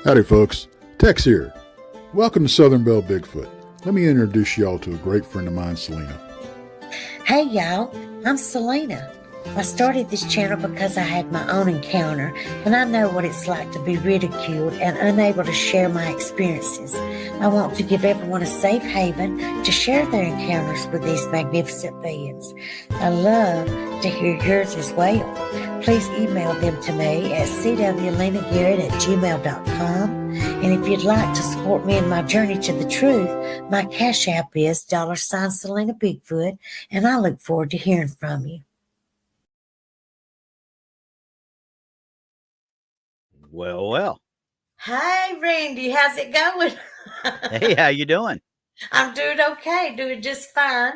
Howdy folks, Tex here. Welcome to Southern Belle Bigfoot. Let me introduce y'all to a great friend of mine, Celena. Hey y'all, I'm Celena. I started this channel because I had my own encounter and I know what it's like to be ridiculed and unable to share my experiences. I want to give everyone a safe haven to share their encounters with these magnificent beings. I love to hear yours as well. Please email them to me at cwlenagarrett@gmail.com. And if you'd like to support me in my journey to the truth, my Cash App is $Celena Bigfoot, and I look forward to hearing from you. Well. Hi, Randy. How's it going? Hey, how you doing? I'm doing okay, doing just fine.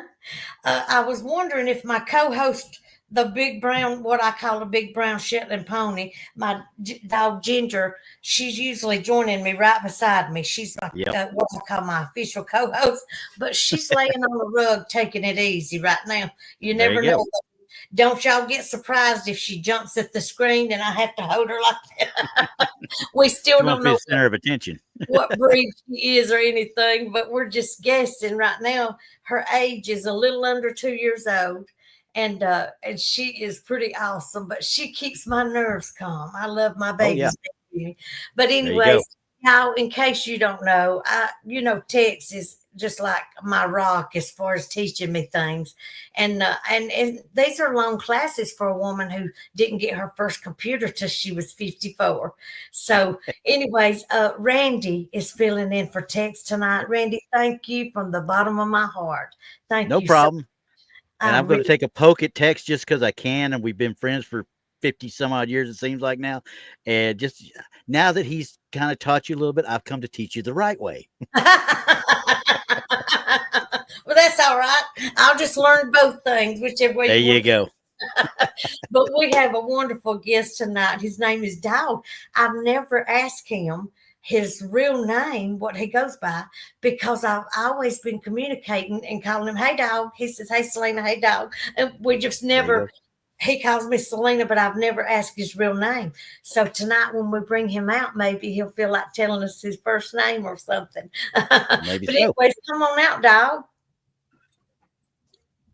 I was wondering if my co-host, the big brown, what I call a big brown Shetland pony, my dog Ginger, she's usually joining me right beside me. She's my, what I call my official co-host, but she's laying on the rug taking it easy right now. You never know. Don't y'all get surprised if she jumps at the screen and I have to hold her like that. We still don't know the center of attention. what breed she is or anything, but we're just guessing right now. Her age is a little under 2 years old, and she is pretty awesome. But she keeps my nerves calm. I love my babies. But anyways, now in case you don't know, Tex is just like my rock as far as teaching me things, and these are long classes for a woman who didn't get her first computer till she was 54. So anyways, Randy is filling in for Tex tonight. Randy, thank you from the bottom of my heart. Thank you. No problem. And I'm going to take a poke at Tex just because I can, and we've been friends for 50 some odd years, it seems like now. And just now that he's kind of taught you a little bit, I've come to teach you the right way. Well, that's all right. I'll just learn both things, whichever way. There you go. But we have a wonderful guest tonight. His name is Dogg. I've never asked him his real name, what he goes by, because I've always been communicating and calling him, hey, Dogg. He says, hey, Celena, hey, Dogg. And we just never, he calls me Celena, but I've never asked his real name. So tonight when we bring him out, maybe he'll feel like telling us his first name or something. Maybe but so. anyways, come on out, Dogg.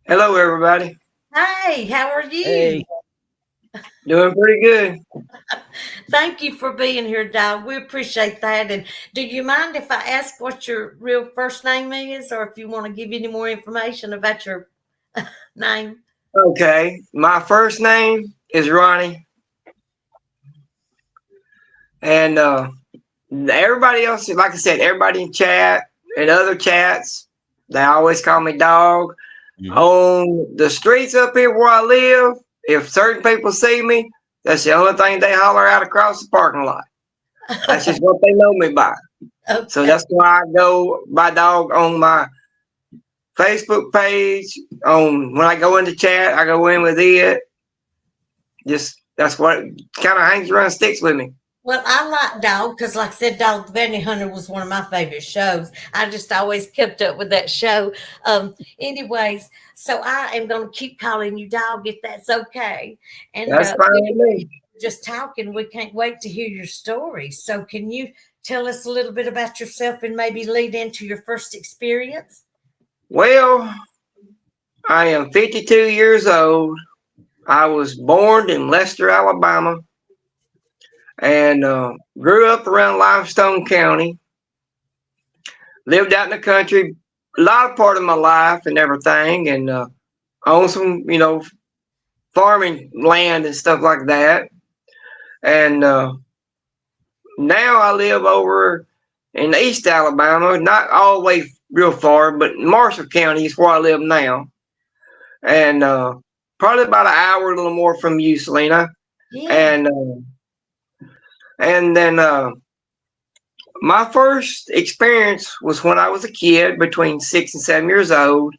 Hello, everybody. Hey, how are you? Hey. Doing pretty good. Thank you for being here, Dogg. We appreciate that. And do you mind if I ask what your real first name is, or if you want to give any more information about your name? Okay. My first name is Ronnie. And everybody else, like I said, everybody in chat and other chats, they always call me Dogg. Mm-hmm. On the streets up here where I live, if certain people see me, that's the only thing they holler out across the parking lot. That's just what they know me by. Okay. So that's why I go by Dogg on my Facebook page. When I go into chat, I go in with it. Just that's what kind of hangs around, sticks with me. Well, I like Dogg because, like I said, Dog the Bounty Hunter was one of my favorite shows. I just always kept up with that show. Anyways, so I am going to keep calling you Dogg if that's okay. And that's fine with me. Just talking, we can't wait to hear your story. So can you tell us a little bit about yourself and maybe lead into your first experience? Well, I am 52 years old. I was born in Lester, Alabama. And grew up around Limestone County. Lived out in the country a lot of part of my life and everything, and owned some, farming land and stuff like that. And now I live over in East Alabama, not all the way real far, but Marshall County is where I live now. And probably about an hour, a little more from you, Celena. Yeah. And then my first experience was when I was a kid, between 6 and 7 years old.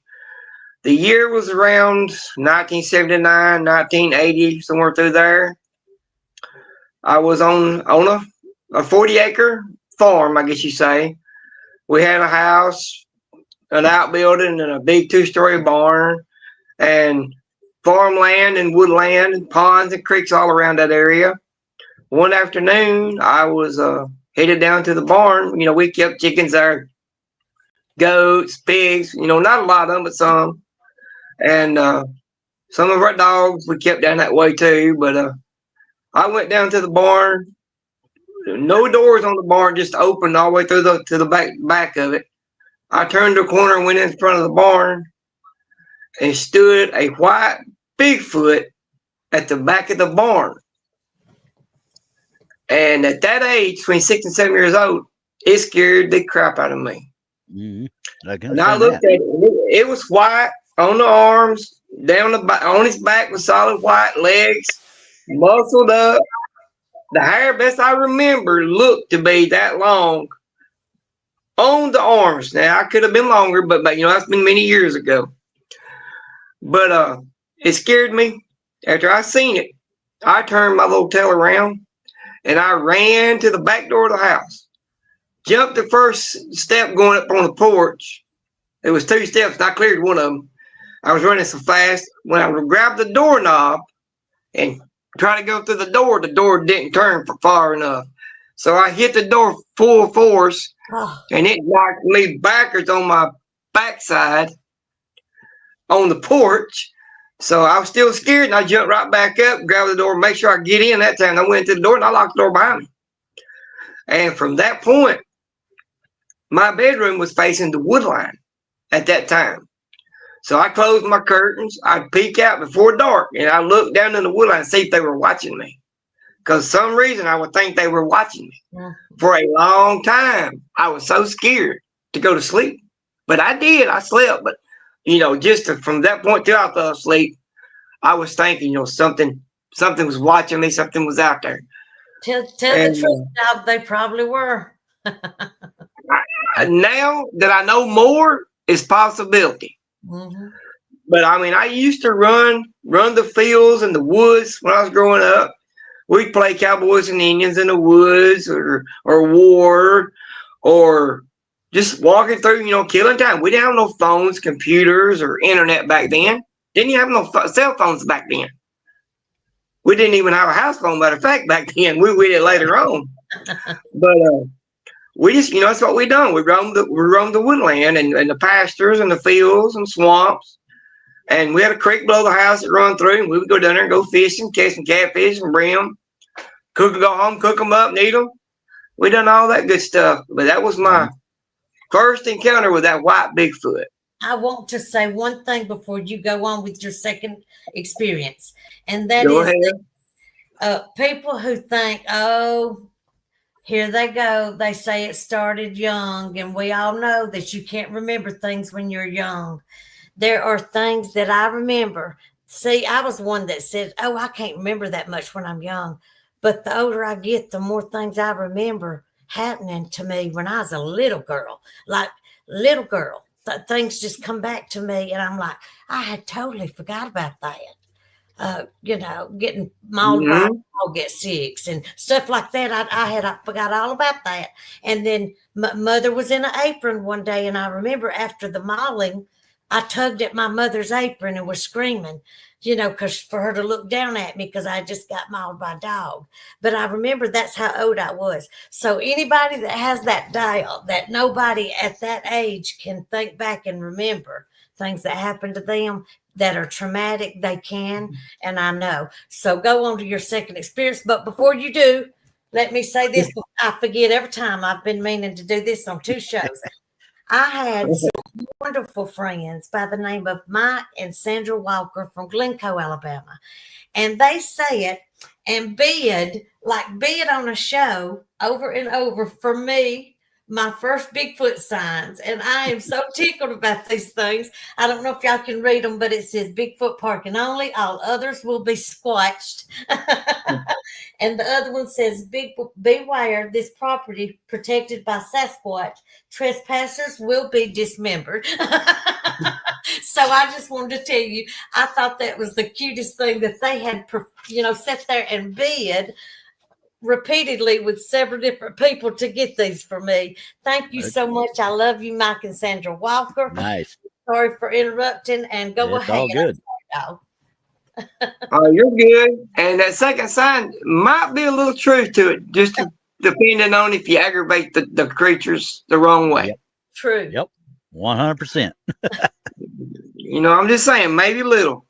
The year was around 1979, 1980, somewhere through there. I was on a 40-acre farm, I guess you say. We had a house, an outbuilding, and a big 2-story barn, and farmland and woodland and ponds and creeks all around that area. One afternoon, I was headed down to the barn. We kept chickens there, goats, pigs, not a lot of them, but some. And some of our dogs we kept down that way too. But I went down to the barn. No doors on the barn, just open all the way through to the back of it. I turned the corner and went in front of the barn and stood a white Bigfoot at the back of the barn. And at that age, between 6 and 7 years old, it scared the crap out of me. And I looked at it. It was white on the arms, down the back, on his back with solid white legs, muscled up. The hair, best I remember, looked to be that long on the arms. Now, I could have been longer, but that's been many years ago. But it scared me. After I seen it, I turned my little tail around and I ran to the back door of the house. Jumped the first step going up on the porch. It was 2 steps, and I cleared one of them. I was running so fast. When I grabbed the doorknob and tried to go through the door didn't turn for far enough. So I hit the door full force, and it knocked me backwards on my backside on the porch. So I was still scared, and I jumped right back up, grabbed the door, make sure I get in that time. I went to the door, and I locked the door behind me. And from that point, my bedroom was facing the wood line at that time. So I closed my curtains. I'd peek out before dark, and I looked down in the wood line and see if they were watching me. Because some reason I would think they were watching me. Yeah. For a long time, I was so scared to go to sleep. But I did. I slept. But, from that point till I fell asleep, I was thinking, something was watching me. Something was out there. Tell the truth, Dog, they probably were. Now that I know more, it's possibility. Mm-hmm. But I used to run the fields and the woods when I was growing up. We'd play cowboys and Indians in the woods or war or just walking through, killing time. We didn't have no phones, computers, or internet back then. Didn't even have no cell phones back then. We didn't even have a house phone, matter of fact, back then. We did it later on. But we just, that's what we done. We roamed the woodland and the pastures and the fields and swamps. And we had a creek below the house that run through, and we would go down there and go fishing, catch some catfish and bring them, go home, cook them up, and eat them. We done all that good stuff. But that was my first encounter with that white Bigfoot. I want to say one thing before you go on with your second experience. And that is people who think, oh, here they go. They say it started young, and we all know that you can't remember things when you're young. There are things that I remember. See, I was one that said, oh, I can't remember that much when I'm young. But the older I get, the more things I remember happening to me when I was a little girl. Like, little girl. Things just come back to me, and I'm like, I had totally forgot about that. Getting mauled by a dog at 6 and stuff like that. I forgot all about that. And then my mother was in an apron one day, and I remember after the mauling, I tugged at my mother's apron and was screaming, because for her to look down at me because I just got mauled by a dog. But I remember that's how old I was. So anybody that has that dial, that nobody at that age can think back and remember things that happened to them that are traumatic, they can, and I know. So go on to your second experience. But before you do, let me say this. I forget every time. I've been meaning to do this on 2 shows. I had some wonderful friends by the name of Mike and Sandra Walker from Glencoe, Alabama. And they said and bid on a show over and over for me, my first Bigfoot signs. And I am so tickled about these things. I don't know if y'all can read them, but it says Bigfoot parking only. All others will be squashed. And the other one says, beware, this property protected by Sasquatch. Trespassers will be dismembered. So I just wanted to tell you, I thought that was the cutest thing that they had, sat there and bid repeatedly with several different people to get these for me. Thank you so much. I love you, Mike and Sandra Walker. Nice. Sorry for interrupting, and go ahead. All good. Oh, you're good. And that second sign might be a little truth to it, just depending on if you aggravate the creatures the wrong way. Yep. True. Yep. 100%. You know, I'm just saying, maybe a little.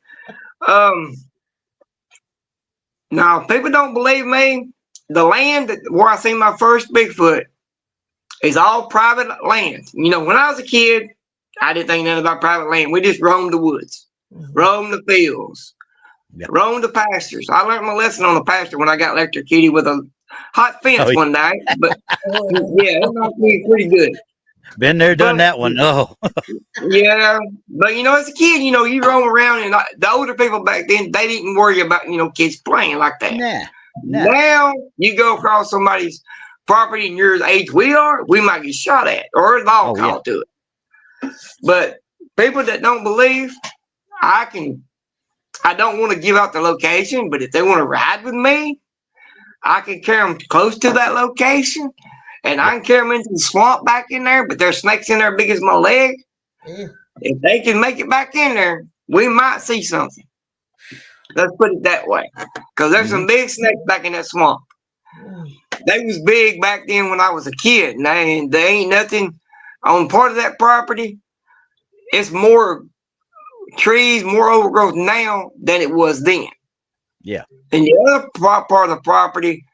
Now, people don't believe me. The land where I seen my first Bigfoot is all private land. You know, when I was a kid, I didn't think nothing about private land. We just roamed the woods, roamed the fields, roamed the pastures. I learned my lesson on the pasture when I got electrocuted with a hot fence one night. But yeah, it knocked me pretty good. Been there, done that one. Oh, Yeah, but you know, as a kid, you know, you roam around, and the older people back then, they didn't worry about, you know, kids playing like that. nah. Now you go across somebody's property and you're the age we are, we might get shot at or a law called to it. But people that don't believe, I don't want to give out the location, but if they want to ride with me, I can carry them close to that location. And I can carry them into the swamp back in there, but there's snakes in there big as my leg. If they can make it back in there, we might see something. Let's put it that way. Because there's some big snakes back in that swamp. They was big back then when I was a kid. And they ain't nothing on part of that property. It's more trees, more overgrowth now than it was then. Yeah. And the other part of the property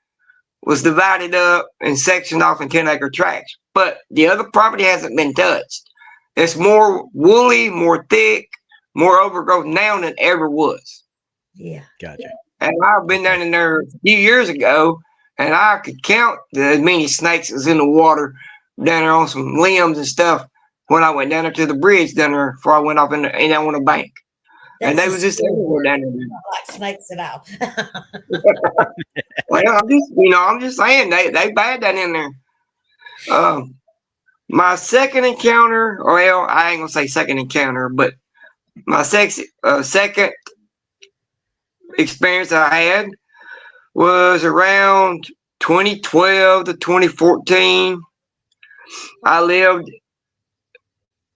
was divided up and sectioned off in 10-acre tracts. But the other property hasn't been touched. It's more woolly, more thick, more overgrowth now than it ever was. Yeah. Gotcha. And I've been down in there a few years ago, and I could count as many snakes as in the water down there on some limbs and stuff when I went down there to the bridge down there before I went off in down on the bank. And they was just everywhere down there. Not like snakes at all. Well, I'm just saying they bad down in there. My second encounter, well, I ain't gonna say second encounter, but my second experience I had was around 2012 to 2014. I lived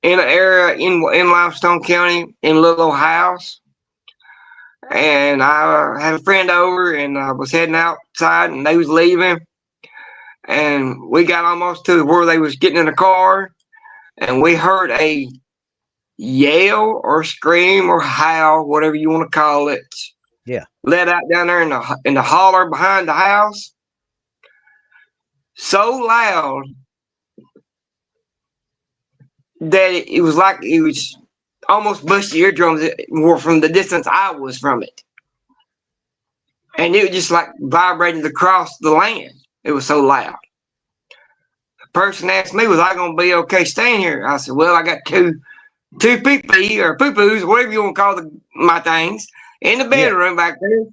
in an area in Limestone County in a little house. And I had a friend over, and I was heading outside, and they was leaving. And we got almost to where they was getting in the car, and we heard a yell or scream or howl, whatever you want to call it. Yeah. Let out down there in the holler behind the house. So loud that it was like it was almost bust your eardrums more from the distance I was from it. And it was just like vibrated across the land. It was so loud. The person asked me, was I going to be okay staying here? I said, well, I got two pee-pee or poo-poos, whatever you want to call my things, in the bedroom back there.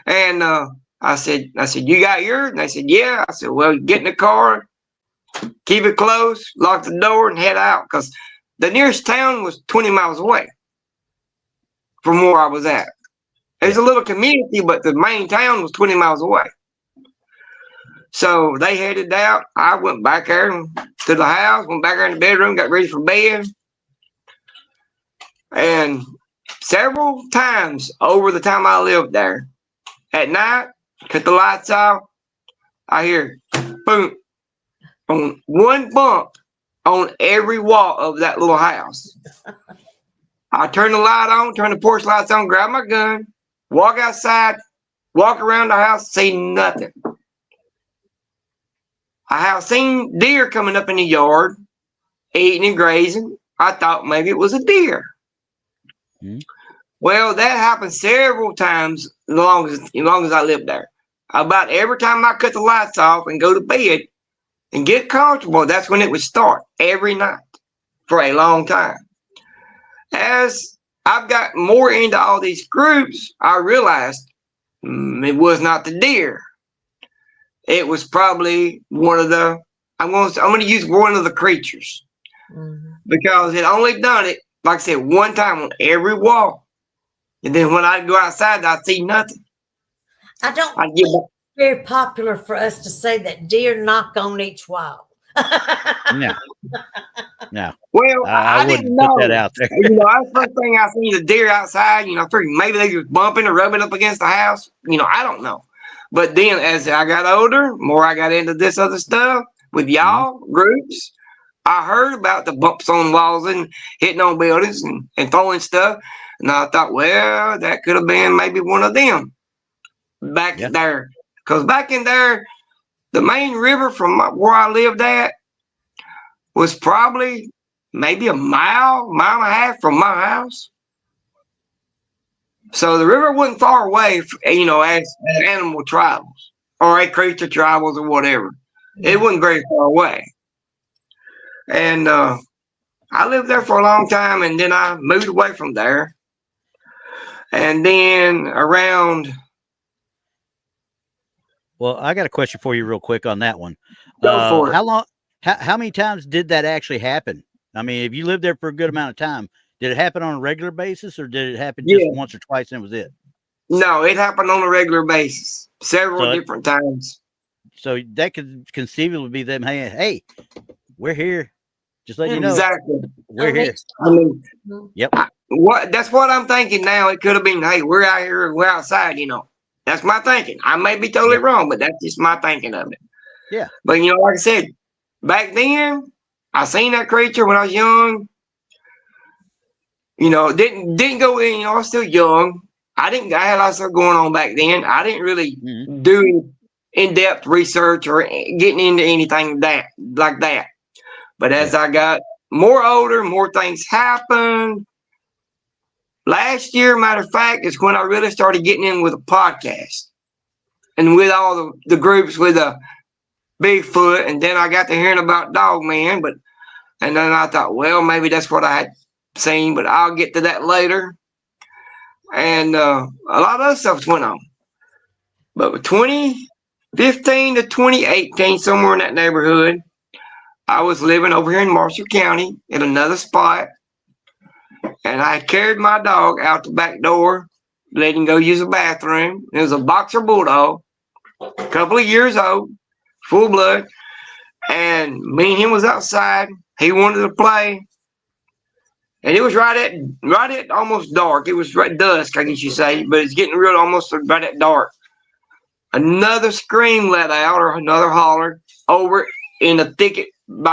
And I said, you got yours? And they said, yeah. I said, well, get in the car, keep it closed, lock the door, and head out. Because the nearest town was 20 miles away from where I was at. It's a little community, but the main town was 20 miles away. So they headed out. I went back there to the house, went back there in the bedroom, got ready for bed. And several times over the time I lived there, at night, cut the lights off, I hear boom, on one bump on every wall of that little house. I turn the light on, turn the porch lights on, grab my gun, walk outside, walk around the house, see nothing. I have seen deer coming up in the yard, eating and grazing. I thought maybe it was a deer. Well, that happened several times as long as I lived there. About every time I cut the lights off and go to bed and get comfortable, that's when it would start every night for a long time. As I've got more into all these groups, I realized it was not the deer. It was probably one of the, I'm going to use one of the creatures, because it only done it, like I said, one time on every wall. And then when I go outside, I see nothing. I don't think it's very popular for us to say that deer knock on each wall. No. Well, I wouldn't didn't put know that out there. That's the first thing I seen the deer outside. I figured maybe they was bumping or rubbing up against the house. I don't know. But then as I got older, more I got into this other stuff with y'all groups, I heard about the bumps on walls and hitting on buildings and throwing stuff. And I thought, well, that could have been maybe one of them back there. Because back in there, the main river from where I lived at was probably maybe a mile and a half from my house. So the river wasn't far away, as animal travels or a creature travels or whatever. Yeah. It wasn't very far away. And I lived there for a long time, and then I moved away from there. And then around... Well, I got a question for you real quick on that one. Go for it. How many times did that actually happen? I mean, if you lived there for a good amount of time, did it happen on a regular basis, or did it happen just once or twice and was it? No, it happened on a regular basis, several different times. So that could conceivably be them. Hey, we're here. Just let you know. Exactly. We're here. I mean, yep. That's what I'm thinking now. It could have been, hey, we're out here, we're outside, That's my thinking. I may be totally wrong, but that's just my thinking of it. Yeah. But like I said, back then, I seen that creature when I was young. Didn't go in, I was still young. I had a lot of stuff going on back then. I didn't really do in-depth research or getting into anything like that. But as I got more older, more things happened. Last year, matter of fact, is when I really started getting in with a podcast and with all the groups with a Bigfoot. And then I got to hearing about Dogman, and then I thought, well, maybe that's what I had seen, but I'll get to that later. And a lot of other stuff went on. But 2015 to 2018, somewhere in that neighborhood, I was living over here in Marshall County in another spot. And I carried my dog out the back door, let him go use the bathroom. It was a boxer bulldog, a couple of years old, full blood. And me and him was outside. He wanted to play. And it was right at almost dark. It was right dusk, I guess you say, but it's getting real almost right at dark. Another scream let out, or another holler, over in the thicket and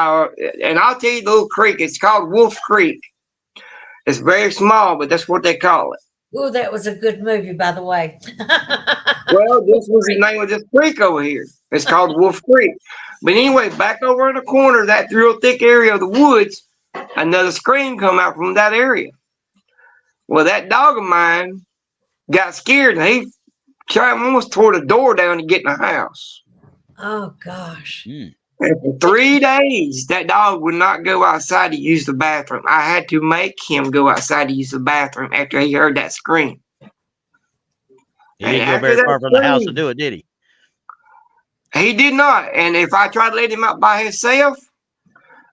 I'll tell you the little creek. It's called Wolf Creek. It's very small, but that's what they call it. Oh, that was a good movie, by the way. Well, this was the name of this creek over here. It's called Wolf Creek. But anyway, back over in the corner of that real thick area of the woods, another scream come out from that area. Well, that dog of mine got scared, and he almost tore the door down to get in the house. Oh, gosh. And for 3 days, that dog would not go outside to use the bathroom. I had to make him go outside to use the bathroom after he heard that scream. He didn't go very far from the house to do it, did he? He did not. And if I tried to let him out by himself,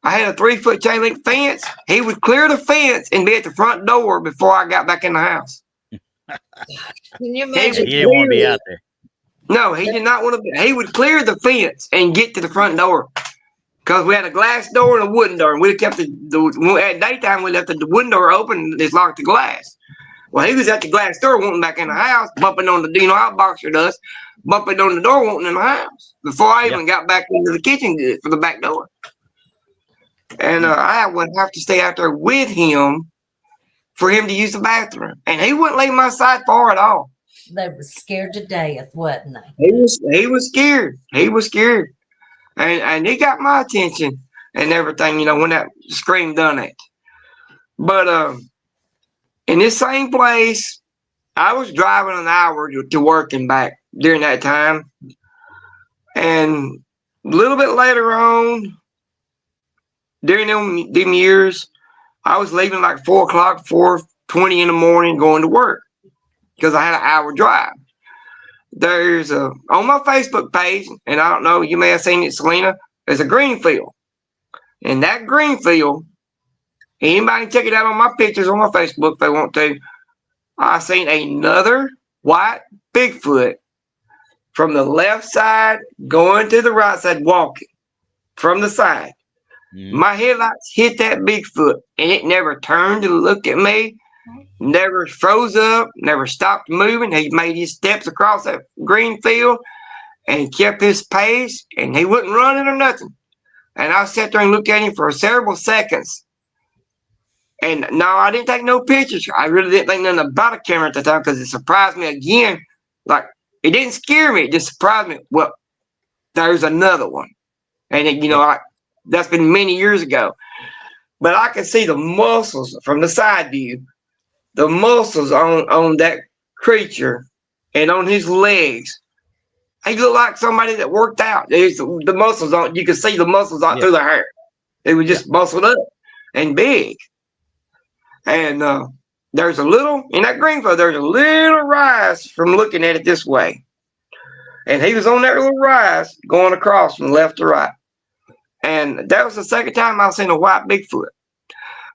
I had a 3-foot chain link fence. He would clear the fence and be at the front door before I got back in the house. Can you imagine? He didn't want to be out there. No, he did not want to be. He would clear the fence and get to the front door. Because we had a glass door and a wooden door. And we kept at daytime, we left the wooden door open and just locked the glass. Well, he was at the glass door, wanting back in the house, bumping on the, how a boxer does, bumping on the door, wanting in the house. Before I even got back into the kitchen for the back door. And I would have to stay out there with him for him to use the bathroom. And he wouldn't leave my side far at all. They were scared to death, wasn't they? He was scared. He was scared. And he got my attention and everything, when that scream done it. But in this same place, I was driving an hour to work and back during that time. And a little bit later on, during them years, I was leaving like 4 o'clock, 4:20 in the morning, going to work because I had an hour drive. There's on my Facebook page, and I don't know, you may have seen it, Celena, there's a green field. And that green field, anybody can check it out on my pictures on my Facebook if they want to. I seen another white Bigfoot from the left side going to the right side, walking from the side. My headlights hit that Bigfoot, and it never turned to look at me, never froze up, never stopped moving. He made his steps across that green field and kept his pace, and he wouldn't run it or nothing. And I sat there and looked at him for several seconds. And no, I didn't take no pictures. I really didn't think nothing about a camera at the time because it surprised me again. Like, it didn't scare me. It just surprised me. Well, there's another one. And, that's been many years ago. But I can see the muscles from the side view, the muscles on that creature and on his legs. He looked like somebody that worked out. The muscles on, you could see the muscles out through the hair. It was just muscled up and big. And there's a little, in that green photo, there's a little rise from looking at it this way. And he was on that little rise going across from left to right. And that was the second time I've seen a white Bigfoot.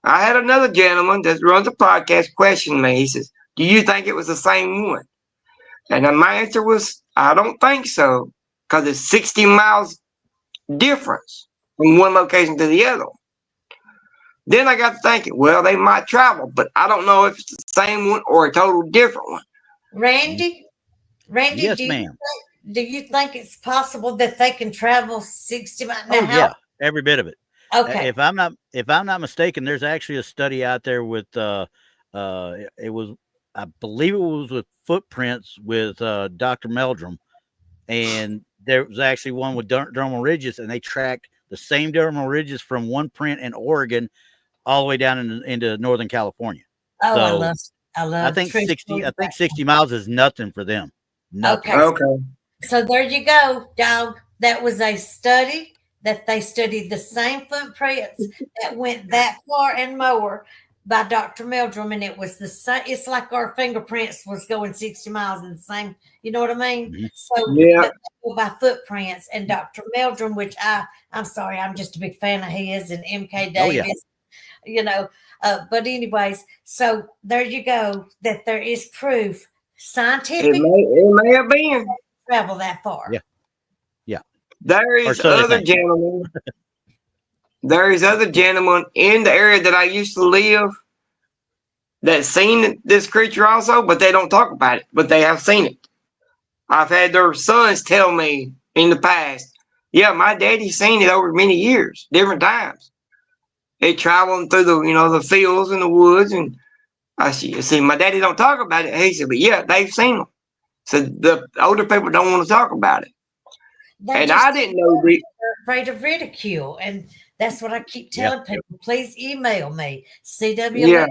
I had another gentleman that runs a podcast question me. He says, do you think it was the same one? And my answer was, I don't think so, because it's 60 miles difference from one location to the other. Then I got to thinking, well, they might travel, but I don't know if it's the same one or a total different one. Randy, Yes, ma'am. Do you think it's possible that they can travel 60 miles? Oh, yeah, every bit of it. Okay. If I'm not mistaken, there's actually a study out there with I believe it was with footprints with Dr. Meldrum, and there was actually one with dermal ridges, and they tracked the same dermal ridges from one print in Oregon all the way down into Northern California. Oh, so I love. I think 60 miles is nothing for them. Nothing. Okay. So there you go, Dog. That was a study that they studied the same footprints that went that far and more by Dr. Meldrum, and it was the same. It's like our fingerprints was going 60 miles in the same. You know what I mean? Mm-hmm. So by footprints, and Dr. Meldrum, which I'm sorry, I'm just a big fan of his, and MK Davis. But anyways, so there you go. That there is proof, scientific. It may have been travel that far. Yeah. There is other gentlemen. There is other gentlemen in the area that I used to live that seen this creature also, but they don't talk about it. But they have seen it. I've had their sons tell me in the past, yeah, my daddy's seen it over many years, different times. It traveling through the fields and the woods, and I see my daddy don't talk about it. He said, but yeah, they've seen them. So the older people don't want to talk about it. And I didn't know they're afraid of ridicule, and that's what I keep telling people. Please email me, cwl@gmail.com.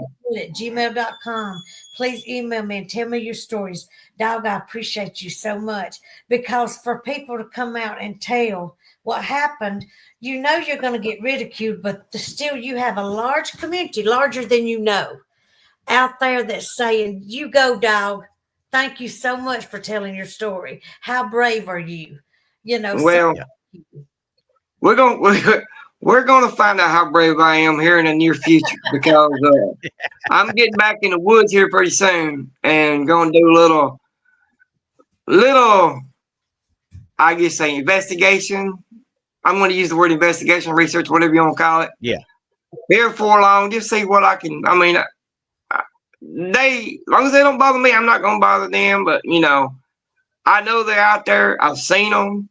Please email me and tell me your stories. Dog, I appreciate you so much, because for people to come out and tell what happened, you're going to get ridiculed, but still you have a large community, larger than you know, out there that's saying, you go, Dog. Thank you so much for telling your story. How brave are you? Well, we're gonna find out how brave I am here in the near future, because I'm getting back in the woods here pretty soon and gonna do a little, I guess, say investigation. I'm going to use the word investigation, research, whatever you want to call it. Yeah. Here for long, just see what I can. I mean, as long as they don't bother me, I'm not going to bother them. But I know they're out there. I've seen them.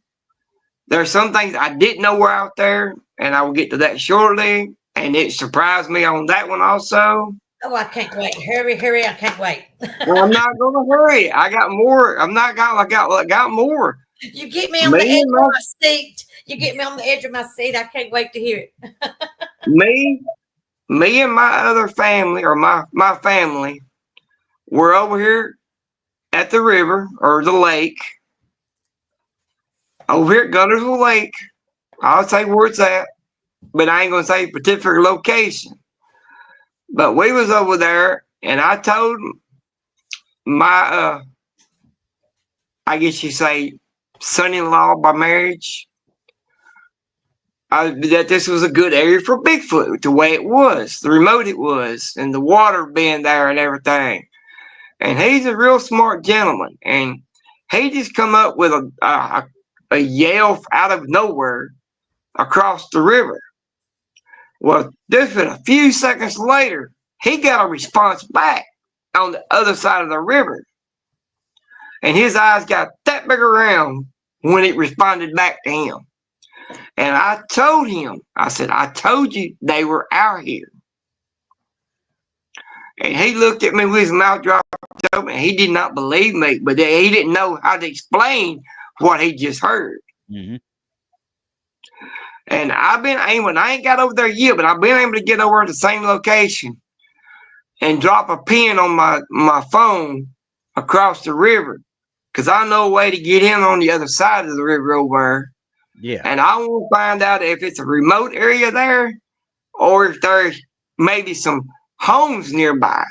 There's some things I didn't know were out there, and I will get to that shortly. And it surprised me on that one also. Oh, I can't wait. Hurry, I can't wait. Well, I'm not going to hurry. I got more. I got more. You get me on the edge of my seat. You get me on the edge of my seat. I can't wait to hear it. Me and my other family, or my family, were over here at the river or the lake. Over here at Gunnersville Lake. I'll say where it's at, but I ain't gonna say particular location. But we was over there, and I told my I guess you say son-in-law by marriage, that this was a good area for Bigfoot, the way it was, the remote it was, and the water being there and everything. And he's a real smart gentleman, and he just come up with a yell out of nowhere across the river. Well, just a few seconds later, he got a response back on the other side of the river. And his eyes got that big around. when it responded back to him. And I told him, I said, I told you they were out here. And he looked at me with his mouth dropped open. And he did not believe me, but he didn't know how to explain what he just heard. Mm-hmm. And I've been aiming. I ain't got over there yet, but I've been able to get over at the same location and drop a pin on my phone across the river, because I know a way to get in on the other side of the river over there. Yeah. And I want to find out if it's a remote area there or if there's maybe some homes nearby.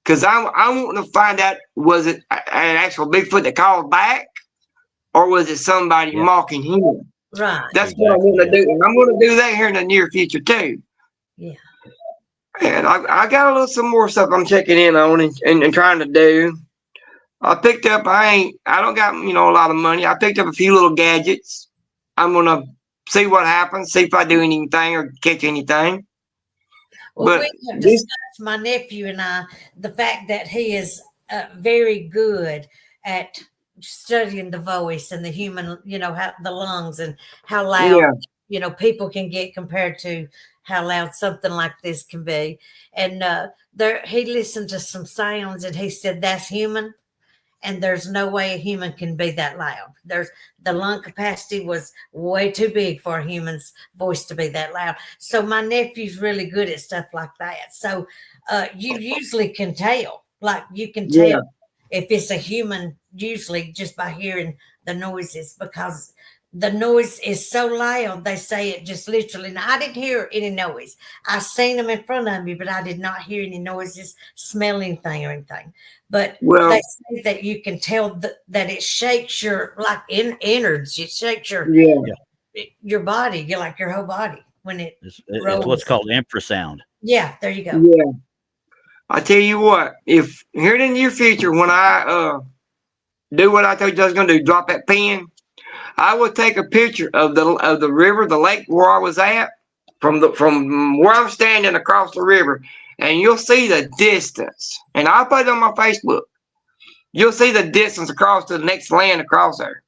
Because I want to find out, was it an actual Bigfoot that called back, or was it somebody mocking him? Right. That's what I want to do. And I'm going to do that here in the near future too. Yeah. And I got some more stuff I'm checking in on and trying to do. I picked up, I don't got, a lot of money. I picked up a few little gadgets. I'm going to see what happens, see if I do anything or catch anything. Well, But we have discussed, my nephew and I, the fact that he is very good at studying the voice and the human, how the lungs and how loud, people can get compared to how loud something like this can be. And he listened to some sounds and he said, that's human. And there's no way a human can be that loud. The lung capacity was way too big for a human's voice to be that loud. So my nephew's really good at stuff like that. So you usually can tell, you can tell if it's a human, usually just by hearing the noises, because the noise is so loud. They say it just literally. Now, I didn't hear any noise. I seen them in front of me, but I did not hear any noises, smell anything or anything. But they say that you can tell that it shakes your innards. It shakes your body, your whole body when it's what's called infrasound. Yeah, there you go. Yeah, I tell you what, if here in the near future when I do what I told you I was going to do, drop that pin, I will take a picture of the river, the lake where I was at, from where I'm standing across the river. And you'll see the distance. And I'll put it on my Facebook. You'll see the distance across to the next land across there.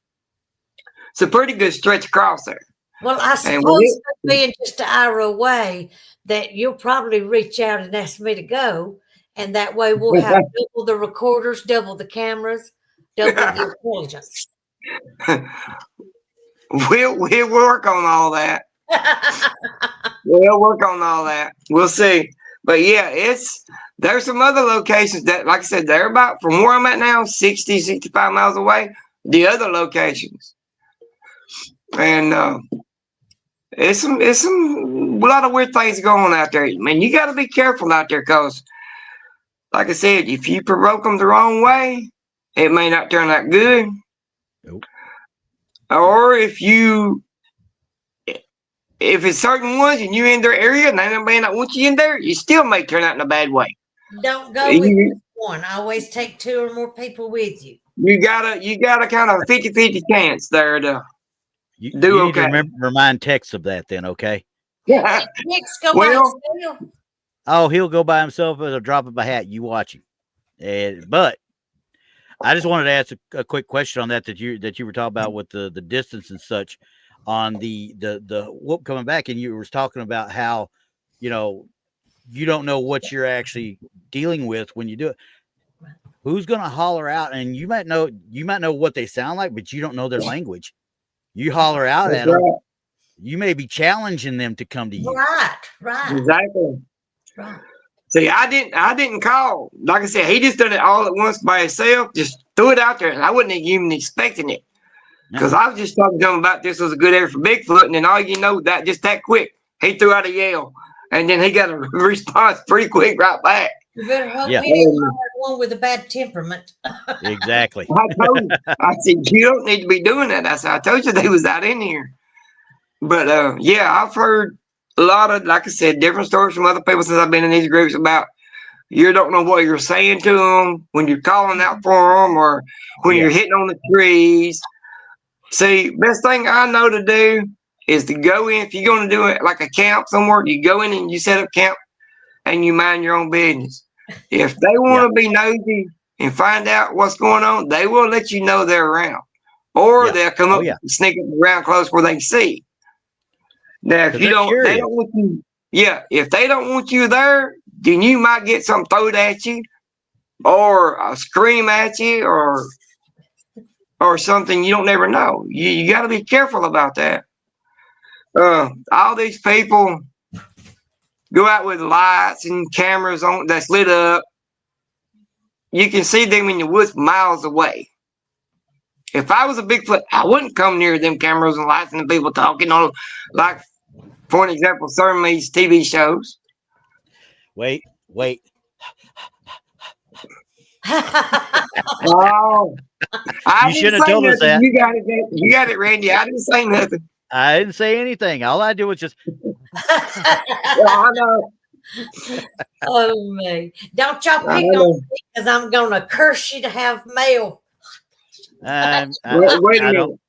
It's a pretty good stretch across there. Well, I suppose being just an hour away, that you'll probably reach out and ask me to go. And that way we'll have double the recorders, double the cameras, double the intelligence. We'll work on all that. We'll work on all that. We'll see. But yeah, there's some other locations that, like I said, they're about, from where I'm at now, 60, 65 miles away, the other locations. And it's a lot of weird things going on out there. Man, you got to be careful out there, because, like I said, if you provoke them the wrong way, it may not turn out good. Nope. Or if it's certain ones and you're in their area and they may not want you in there, you still may turn out in a bad way. Don't go with one. Always take 2 or more people with you. You gotta kind of 50-50 chance there to you do need to remind Tex of that then, okay? Yeah. Tex go by himself. Oh, he'll go by himself at a drop of a hat. You watch him. But I just wanted to ask a quick question on that you were talking about with the distance and such on the whoop coming back, and you were talking about how you don't know what you're actually dealing with when you do it. Who's gonna holler out? And you might know what they sound like, but you don't know their language. You holler out at them, you may be challenging them to come to you. Right. Exactly. Right. See, I didn't call. Like I said, he just done it all at once by himself. Just threw it out there, and I wasn't even expecting it, because I was just talking to him about this was a good area for Bigfoot, and then all that just that quick, he threw out a yell, and then he got a response pretty quick right back. You better hope he didn't have one with a bad temperament. Exactly. I told him, I said, you don't need to be doing that. I said, I told you they was out in here. But I've heard a lot of, like I said, different stories from other people since I've been in these groups about you don't know what you're saying to them when you're calling out for them or when you're hitting on the trees. See, best thing I know to do is to go in. If you're going to do it like a camp somewhere, you go in and you set up camp and you mind your own business. If they want to be nosy and find out what's going on, they will let you know they're around. or Yeah. they'll come Oh up, yeah. sneak up around close where they can see. Now, if 'Cause you they're don't, they curious. don't want you. Yeah, if they don't want you there, then you might get something thrown at you, or a scream at you, or something. You don't never know. You got to be careful about that. All these people go out with lights and cameras on that's lit up. You can see them in the woods miles away. If I was a Bigfoot, I wouldn't come near them cameras and lights and the people talking on, like, for an example, some of these TV shows. Wait. Oh, I You didn't shouldn't have say told us nothing. that. You got it, Randy. I didn't say nothing. I didn't say anything. All I did was just Well, I know. Oh me. Don't y'all I pick on know. me because I'm gonna curse you to have mail. I Wait a don't minute.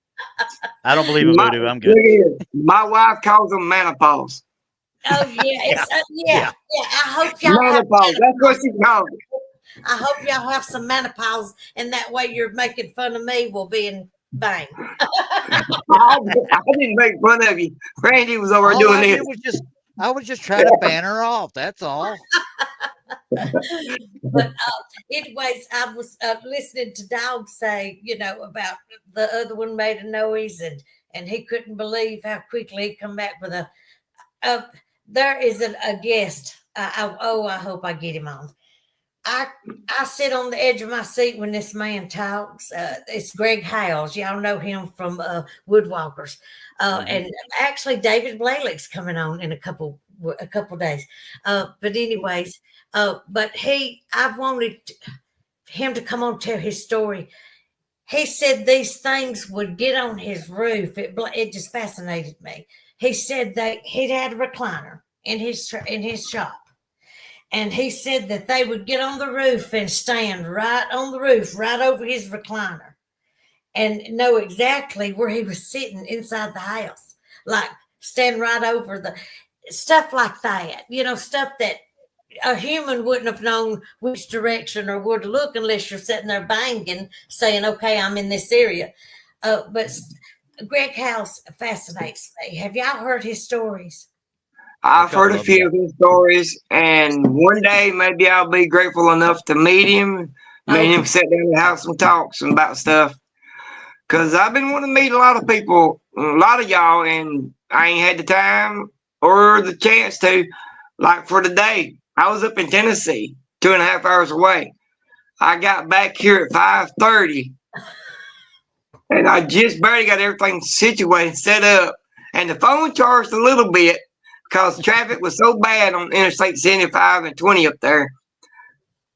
I don't believe in voodoo. I'm good. Look here. My wife calls them menopause. Oh yeah, it's Yeah. I hope y'all have Menopause. That's what she calls it. I hope y'all have some menopause, and that way you're making fun of me will be in vain. I didn't make fun of you. Randy was over All doing I this. did was I was just trying to ban her off. That's all. But anyways, I was listening to Dogg say, about the other one made a noise, and he couldn't believe how quickly he come back with a. There is a guest. I hope I get him on. I sit on the edge of my seat when this man talks. It's Greg Howes. Y'all know him from Woodwalkers. And actually David Blaylock's coming on in a couple days. But anyways, but I wanted him to come on and tell his story. He said these things would get on his roof. It just fascinated me. He said that he had a recliner in his shop. And he said that they would get on the roof and stand right on the roof, right over his recliner, and know exactly where he was sitting inside the house. Like stand right over the stuff like that, stuff that a human wouldn't have known which direction or where to look unless you're sitting there banging, saying, okay, I'm in this area. But Greg House fascinates me. Have y'all heard his stories? I've heard a of them, few of his stories, and one day maybe I'll be grateful enough to meet him. Me and him sit down and have some talks about stuff. Cause I've been wanting to meet a lot of people, a lot of y'all, and I ain't had the time or the chance to. Like for today, I was up in Tennessee, 2.5 hours away. I got back here at 5:30, and I just barely got everything situated, set up, and the phone charged a little bit because traffic was so bad on Interstate 75 and 20 up there.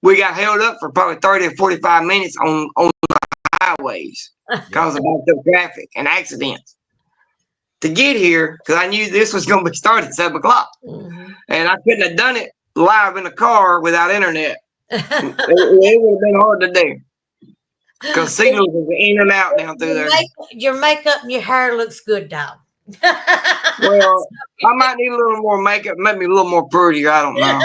We got held up for probably 30 or 45 minutes on the highways because of backed up traffic and accidents. To get here, because I knew this was going to be started at 7 o'clock. Mm-hmm. And I couldn't have done it live in the car without internet. It would have been hard to do. Because signals was in and out down through there. Your makeup and your hair looks good, dog. Well, I might need a little more makeup, maybe a little more prettier. I don't know.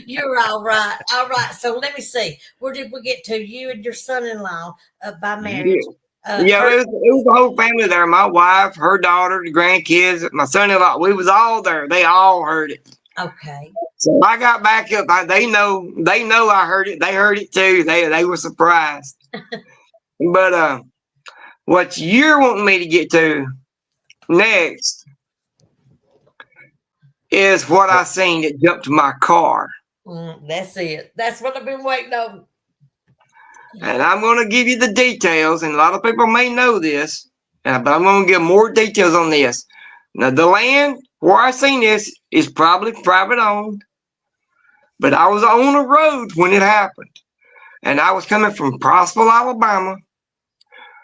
You're all right. All right. So let me see. Where did we get to? You and your son-in-law by marriage. Yeah, it was the whole family there. My wife, her daughter, the grandkids, my son-in-law. We was all there. They all heard it. Okay. So I got back up. They know I heard it. They heard it too. They were surprised. But what you're wanting me to get to next is what I seen that jumped my car. That's it. That's what I've been waiting on. And I'm going to give you the details, and a lot of people may know this, but I'm going to give more details on this. Now, the land where I seen this is probably private owned, but I was on a road when it happened, and I was coming from Prosperville, Alabama,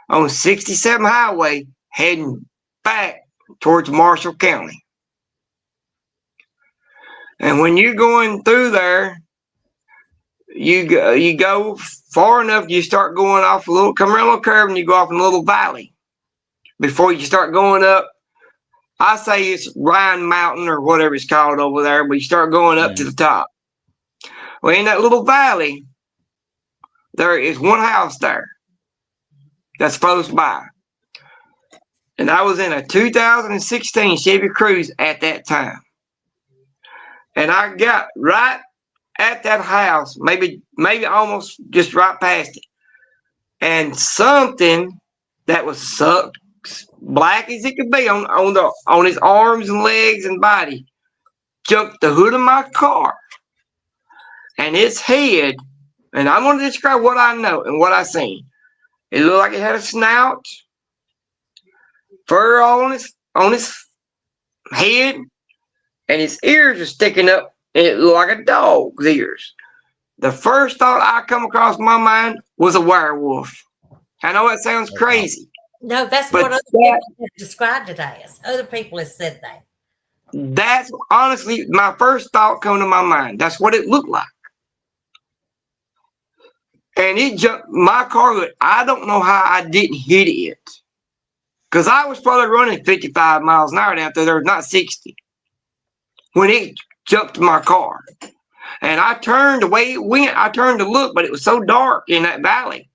on 67 Highway, heading back towards Marshall County. And when you're going through there, you go far enough, you start going off come around a little curve, and you go off in a little valley before you start going up. I say it's Ryan Mountain or whatever it's called over there, but you start going up to the top. Well, in that little valley, there is one house there. that's close by. And I was in a 2016 Chevy Cruze at that time. And I got right at that house, maybe almost just right past it. And something that was sucked black as it could be on his arms and legs and body jumped the hood of my car. And its head, and I'm going to describe what I know and what I seen. It looked like it had a snout, fur on his head, and his ears are sticking up, and it looked like a dog's ears. The first thought I come across my mind was a werewolf. I know that sounds crazy. No, that's what other people have described it as. Other people have said that. That's honestly my first thought come to my mind. That's what it looked like. And it jumped my car hood. I don't know how I didn't hit it. Because I was probably running 55 miles an hour down there, not 60. When it jumped my car. And I turned the way it went, I turned to look, but it was so dark in that valley.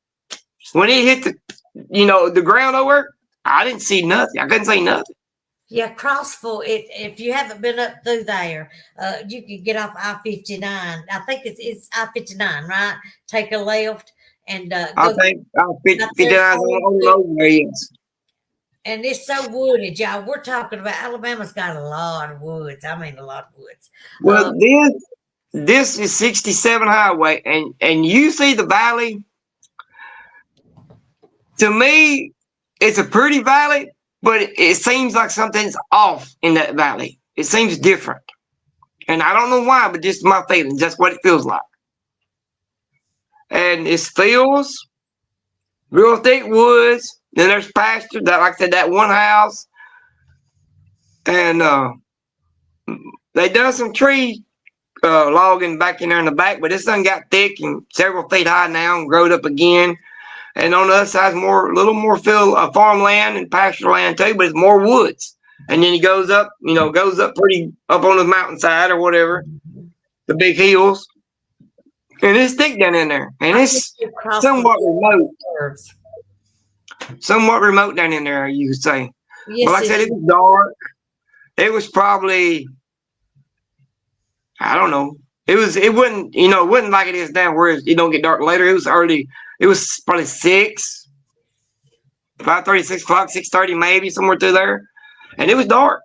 When it hit the ground over, I didn't see nothing. I couldn't see nothing. Yeah, Crossville, if you haven't been up through there, you can get off I-59. I think it's I-59, right? Take a left and I think I-59 on the road, yes. And it's so wooded, y'all. We're talking about Alabama's got a lot of woods. I mean, a lot of woods. Well, this is 67 highway, and you see the valley. To me, it's a pretty valley, but it seems like something's off in that valley. It seems different. And I don't know why, but just my feelings. That's what it feels like. And it's fields, real thick woods. Then there's pasture, that, like I said, that one house. And they done some tree logging back in there in the back, but this thing got thick and several feet high now and growed up again. And on the other side, a little more farmland and pasture land too, but it's more woods. And then he goes up pretty up on the mountainside or whatever, the big hills. And it's thick down in there. And it's somewhat remote. Somewhat remote down in there, you could say. Yes, but like I said, it was dark. It was probably, I don't know. It wasn't like it is now where it don't get dark later. It was early. It was probably 5:30, 6 o'clock, 6:30 maybe, somewhere through there. And it was dark.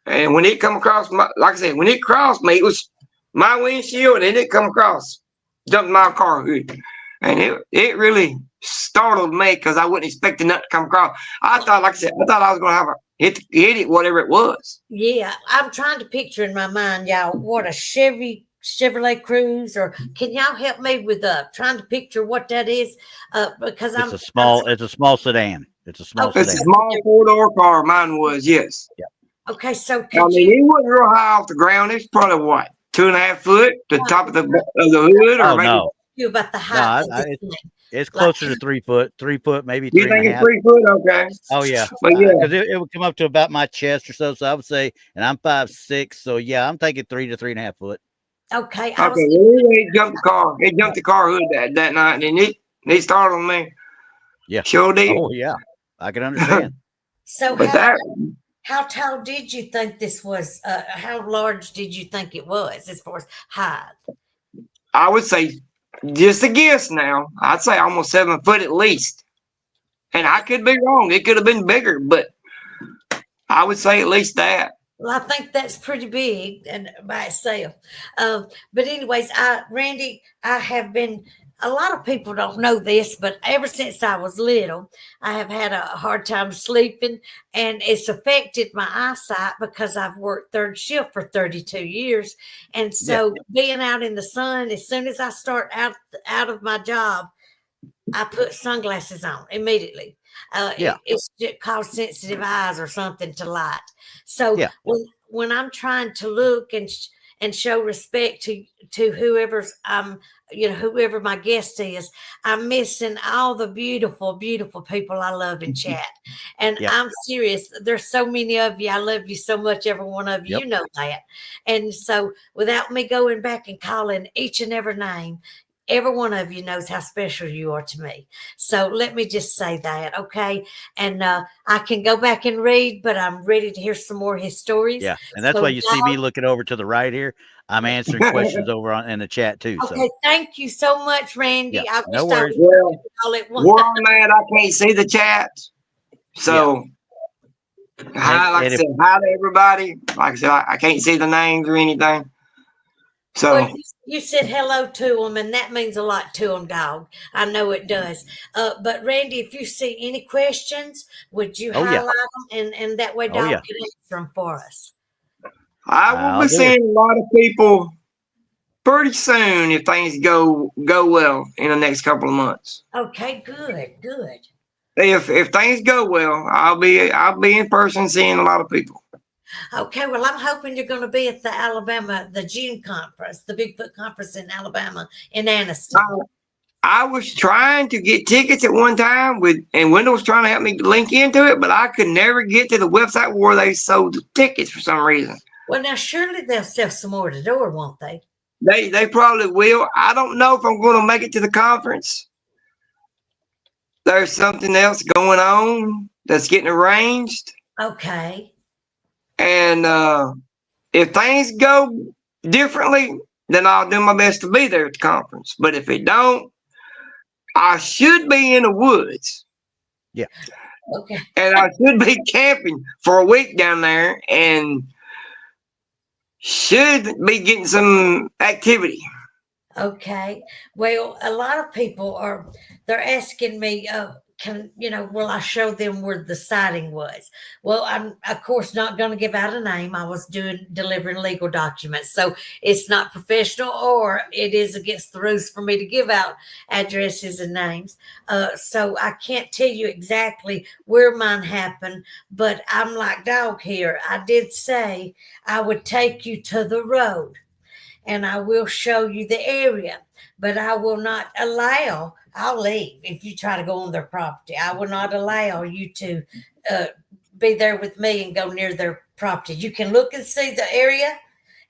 And when it come across, like I said, when it crossed me, it was my windshield, and it didn't come across, jumped my car hood. And it really startled me because I wasn't expecting that to come across. I thought, like I said, I was going to have hit it, whatever it was. Yeah, I'm trying to picture in my mind, y'all, what a Chevrolet Cruze, or can y'all help me with trying to picture what that is? Because it's a small sedan. It's a small sedan. It's a small 4-door car. Mine was, yes. Yeah. Okay, so it wasn't real high off the ground. It's probably what, 2.5 foot, the top of the hood, or maybe. No. You about the height? No, it's closer to 3 foot, maybe 3.5. You think it's 3 foot? Okay. Oh yeah, but yeah, because it would come up to about my chest or so. So I would say, and I'm 5'6", so yeah, I'm thinking 3 to 3.5 foot. Okay. It jumped the car. It jumped the car hood that night, and it startled me. Yeah, sure did. Oh yeah, I can understand. So, how tall did you think this was? How large did you think it was as far as height? I would say, just a guess now, I'd say almost 7 foot at least. And I could be wrong. It could have been bigger, but I would say at least that. Well, I think that's pretty big and by itself. But anyways, Randy, I have been, a lot of people don't know this, but ever since I was little, I have had a hard time sleeping, and it's affected my eyesight because I've worked third shift for 32 years. And so being out in the sun, as soon as I start out of my job, I put sunglasses on immediately. It's called sensitive eyes or something to light. So when I'm trying to look and show respect to whoever's whoever my guest is, I'm missing all the beautiful, beautiful people I love in chat. And I'm serious. There's so many of you. I love you so much, every one of you. You know that. And so without me going back and calling each and every name, every one of you knows how special you are to me. So let me just say that, okay? And I can go back and read, but I'm ready to hear some more of his stories. Yeah, and that's So, why you see me looking over to the right here. I'm answering questions over in the chat too. So okay, thank you so much, Randy. yeah, I no wish I worries. would Well, all at once. where I'm at, I can't see the chat. So, hi, like I And if said, hi to everybody. Like I said, I can't see the names or anything. So, Well, you said hello to them, and that means a lot to them, Dog. I know it does. But Randy, if you see any questions, would you oh yeah, highlight them, and that way oh Dog yeah, can answer them for us? I will I'll be do. seeing a lot of people pretty soon if things go well in the next couple of months. Okay, good, good. If things go well, I'll be in person seeing a lot of people. Okay, well, I'm hoping you're going to be at the June conference, the Bigfoot conference in Alabama, in Anniston. I was trying to get tickets at one time and Wendell was trying to help me link into it, but I could never get to the website where they sold the tickets for some reason. Well, now surely they'll sell some more at the door, won't they? They probably will. I don't know if I'm going to make it to the conference. There's something else going on that's getting arranged. Okay. And if things go differently, then I'll do my best to be there at the conference. But if it don't, I should be in the woods. Yeah. Okay. And I should be camping for a week down there and should be getting some activity. Okay. Well, a lot of people they're asking me, will I show them where the sighting was? Well, I'm of course not going to give out a name. I was delivering legal documents. So it's not professional, or it is against the rules for me to give out addresses and names. So I can't tell you exactly where mine happened, but I'm like Dog here. I did say I would take you to the road, and I will show you the area, but I will not allow, I'll leave if you try to go on their property. I will not allow you to be there with me and go near their property. You can look and see the area,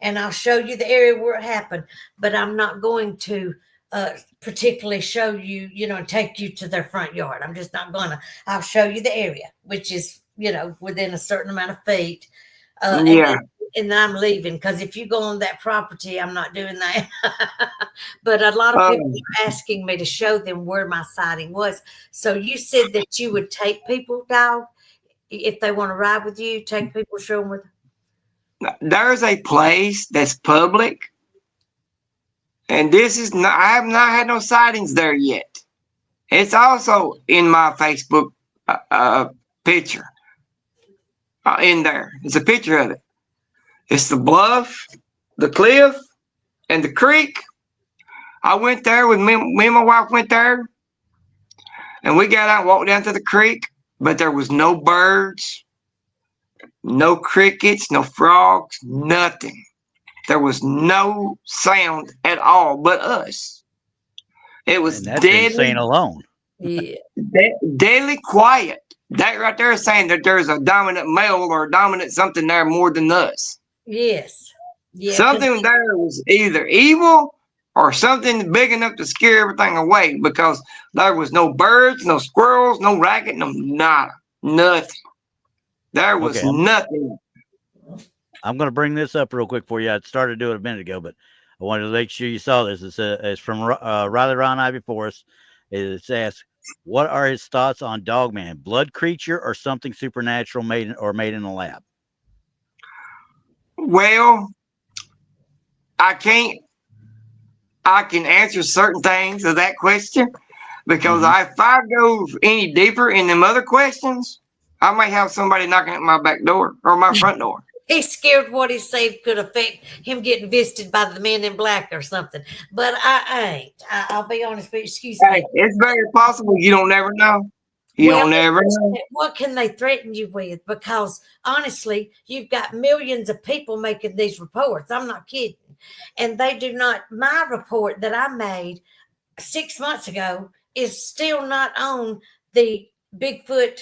and I'll show you the area where it happened, but I'm not going to particularly show you, and take you to their front yard. I'm just not going to. I'll show you the area, which is, within a certain amount of feet. Yeah. And then I'm leaving, because if you go on that property, I'm not doing that. But a lot of people are asking me to show them where my sighting was. So you said that you would take people, Dog, if they want to ride with you, take people, show them where. There's a place that's public, and this is not, I have not had no sightings there yet. It's also in my Facebook picture in there. It's a picture of it. It's the bluff, the cliff, and the creek. I went there with me and my wife went there, and we got out and walked down to the creek, but there was no birds, no crickets, no frogs, nothing. There was no sound at all but us. It was and that's deadly, insane alone. Yeah. deadly quiet. That right there is saying that there's a dominant male or a dominant something there more than us. Yes. Yeah. Something there was either evil or something big enough to scare everything away, because there was no birds, no squirrels, no racket, no nada, nothing. There was Okay, nothing. I'm going to bring this up real quick for you. I started to do it a minute ago, but I wanted to make sure you saw this. It's from Riley Ron Ivy Forrest. It says, what are his thoughts on Dogman? Blood creature or something supernatural made in a lab? Well, I can answer certain things of that question, because if I go any deeper in them other questions, I may have somebody knocking at my back door or my front door. He's scared what he said could affect him getting visited by the men in black or something. But I ain't. I'll be honest with you. Excuse me. It's very possible. You don't never know. You don't never know. What can they threaten you with? Because honestly, you've got millions of people making these reports. I'm not kidding. And they do not, my report that I made 6 months ago is still not on the Bigfoot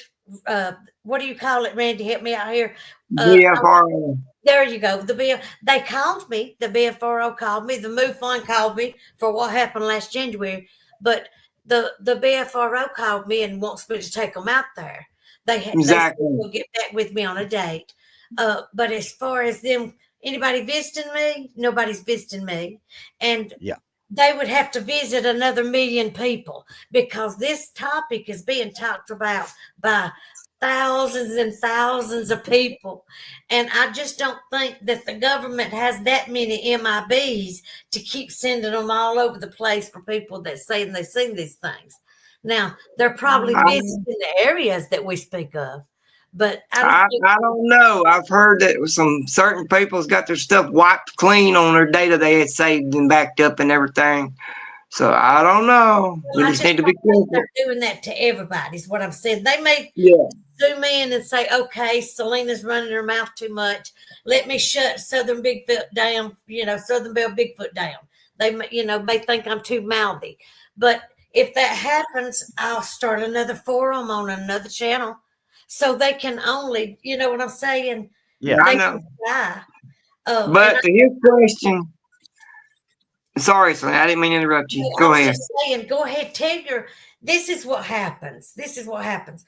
what do you call it, Randy? Help me out here. BFR. There you go. They called me. The BFRO called me. The MUFON called me for what happened last January. But the BFRO called me and wants me to take them out there. They will get back with me on a date. But as far as them, anybody visiting me, nobody's visiting me, and they would have to visit another million people because this topic is being talked about by thousands and thousands of people. And I just don't think that the government has that many MIBs to keep sending them all over the place for people that say they've seen these things. Now, they're probably visiting the areas that we speak of, but I don't know. I've heard that some certain people's got their stuff wiped clean on their data they had saved and backed up and everything. So I don't know. Well, we just need to be careful. They're doing that to everybody is what I'm saying. They may zoom in and say, okay, Selena's running her mouth too much. Let me shut Southern Bigfoot down, Southern Bell Bigfoot down. They may think I'm too mouthy. But if that happens, I'll start another forum on another channel so they can only, you know what I'm saying? Yeah, I know. But to his question, sorry, Selena, I didn't mean to interrupt you. Go ahead. Just saying, go ahead, this is what happens. This is what happens.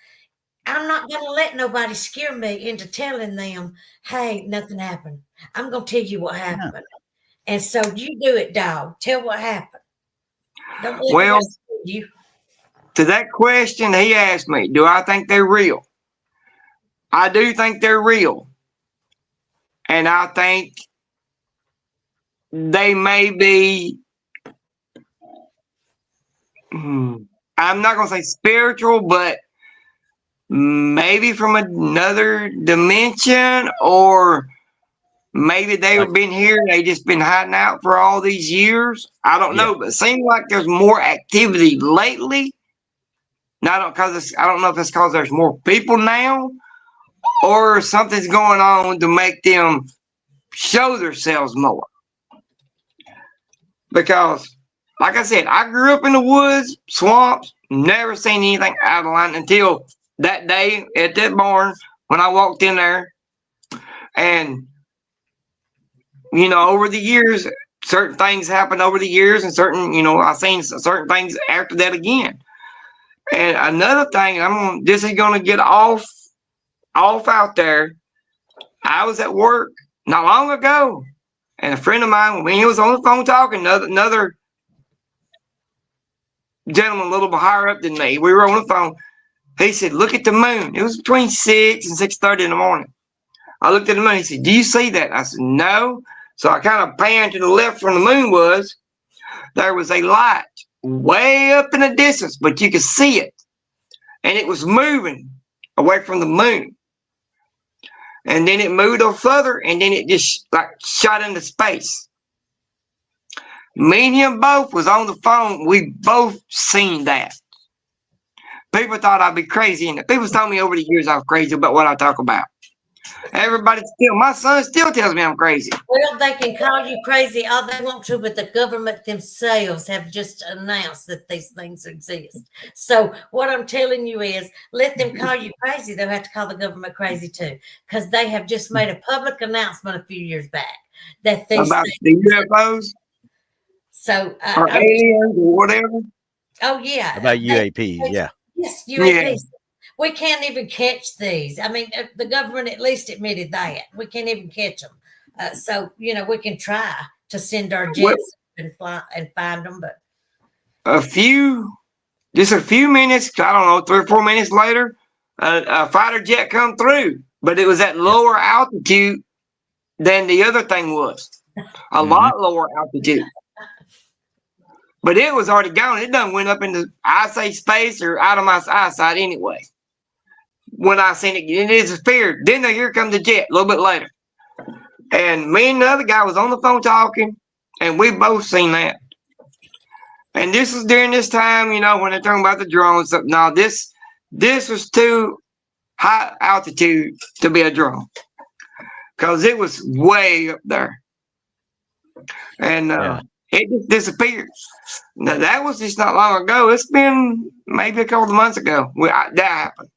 I'm not going to let nobody scare me into telling them, hey, nothing happened. I'm going to tell you what happened. Yeah. And so you do it, dog. Tell what happened. Don't let you. To that question he asked me, do I think they're real? I do think they're real. And I think they may be, I'm not going to say spiritual, but maybe from another dimension, or maybe they've been here, they just been hiding out for all these years. I don't know, but it seems like there's more activity lately. Now, I don't know if it's because there's more people now, or something's going on to make them show themselves more. Because, like I said, I grew up in the woods, swamps, never seen anything out of line until that day at that barn when I walked in there. And, over the years, certain things happened over the years, and I've seen certain things after that again. And another thing, this is going to get off out there. I was at work not long ago, and a friend of mine, when he was on the phone talking, another gentleman a little bit higher up than me, we were on the phone. He said, look at the moon. It was between 6 and 6:30 in the morning. I looked at the moon. He said, do you see that? I said, no. So I kind of panned to the left from the moon was. There was a light way up in the distance, but you could see it. And it was moving away from the moon. And then it moved a further, and then it just shot into space. Me and him both was on the phone. We both seen that. People thought I'd be crazy, and people told me over the years I was crazy about what I talk about. My son still tells me I'm crazy. Well, they can call you crazy all they want to, but the government themselves have just announced that these things exist. So what I'm telling you is, let them call you crazy. They'll have to call the government crazy too, because they have just made a public announcement a few years back that these about the UFOs. So or aliens or whatever. Oh yeah, about UAPs. Yes, UAPs. Yeah. We can't even catch these. I mean, the government at least admitted that. We can't even catch them. So, we can try to send our jets and fly and find them. But just a few minutes, I don't know, 3 or 4 minutes later, a fighter jet come through. But it was at lower altitude than the other thing was. A lot lower altitude. But it was already gone. It done went up into, I say, space or out of my eyesight anyway. When I seen it, it disappeared. Then here comes the jet a little bit later. And me and the other guy was on the phone talking, and we both seen that. And this was during this time, when they're talking about the drones. Now, this was too high altitude to be a drone because it was way up there. And it just disappeared. Now, that was just not long ago. It's been maybe a couple of months ago that happened.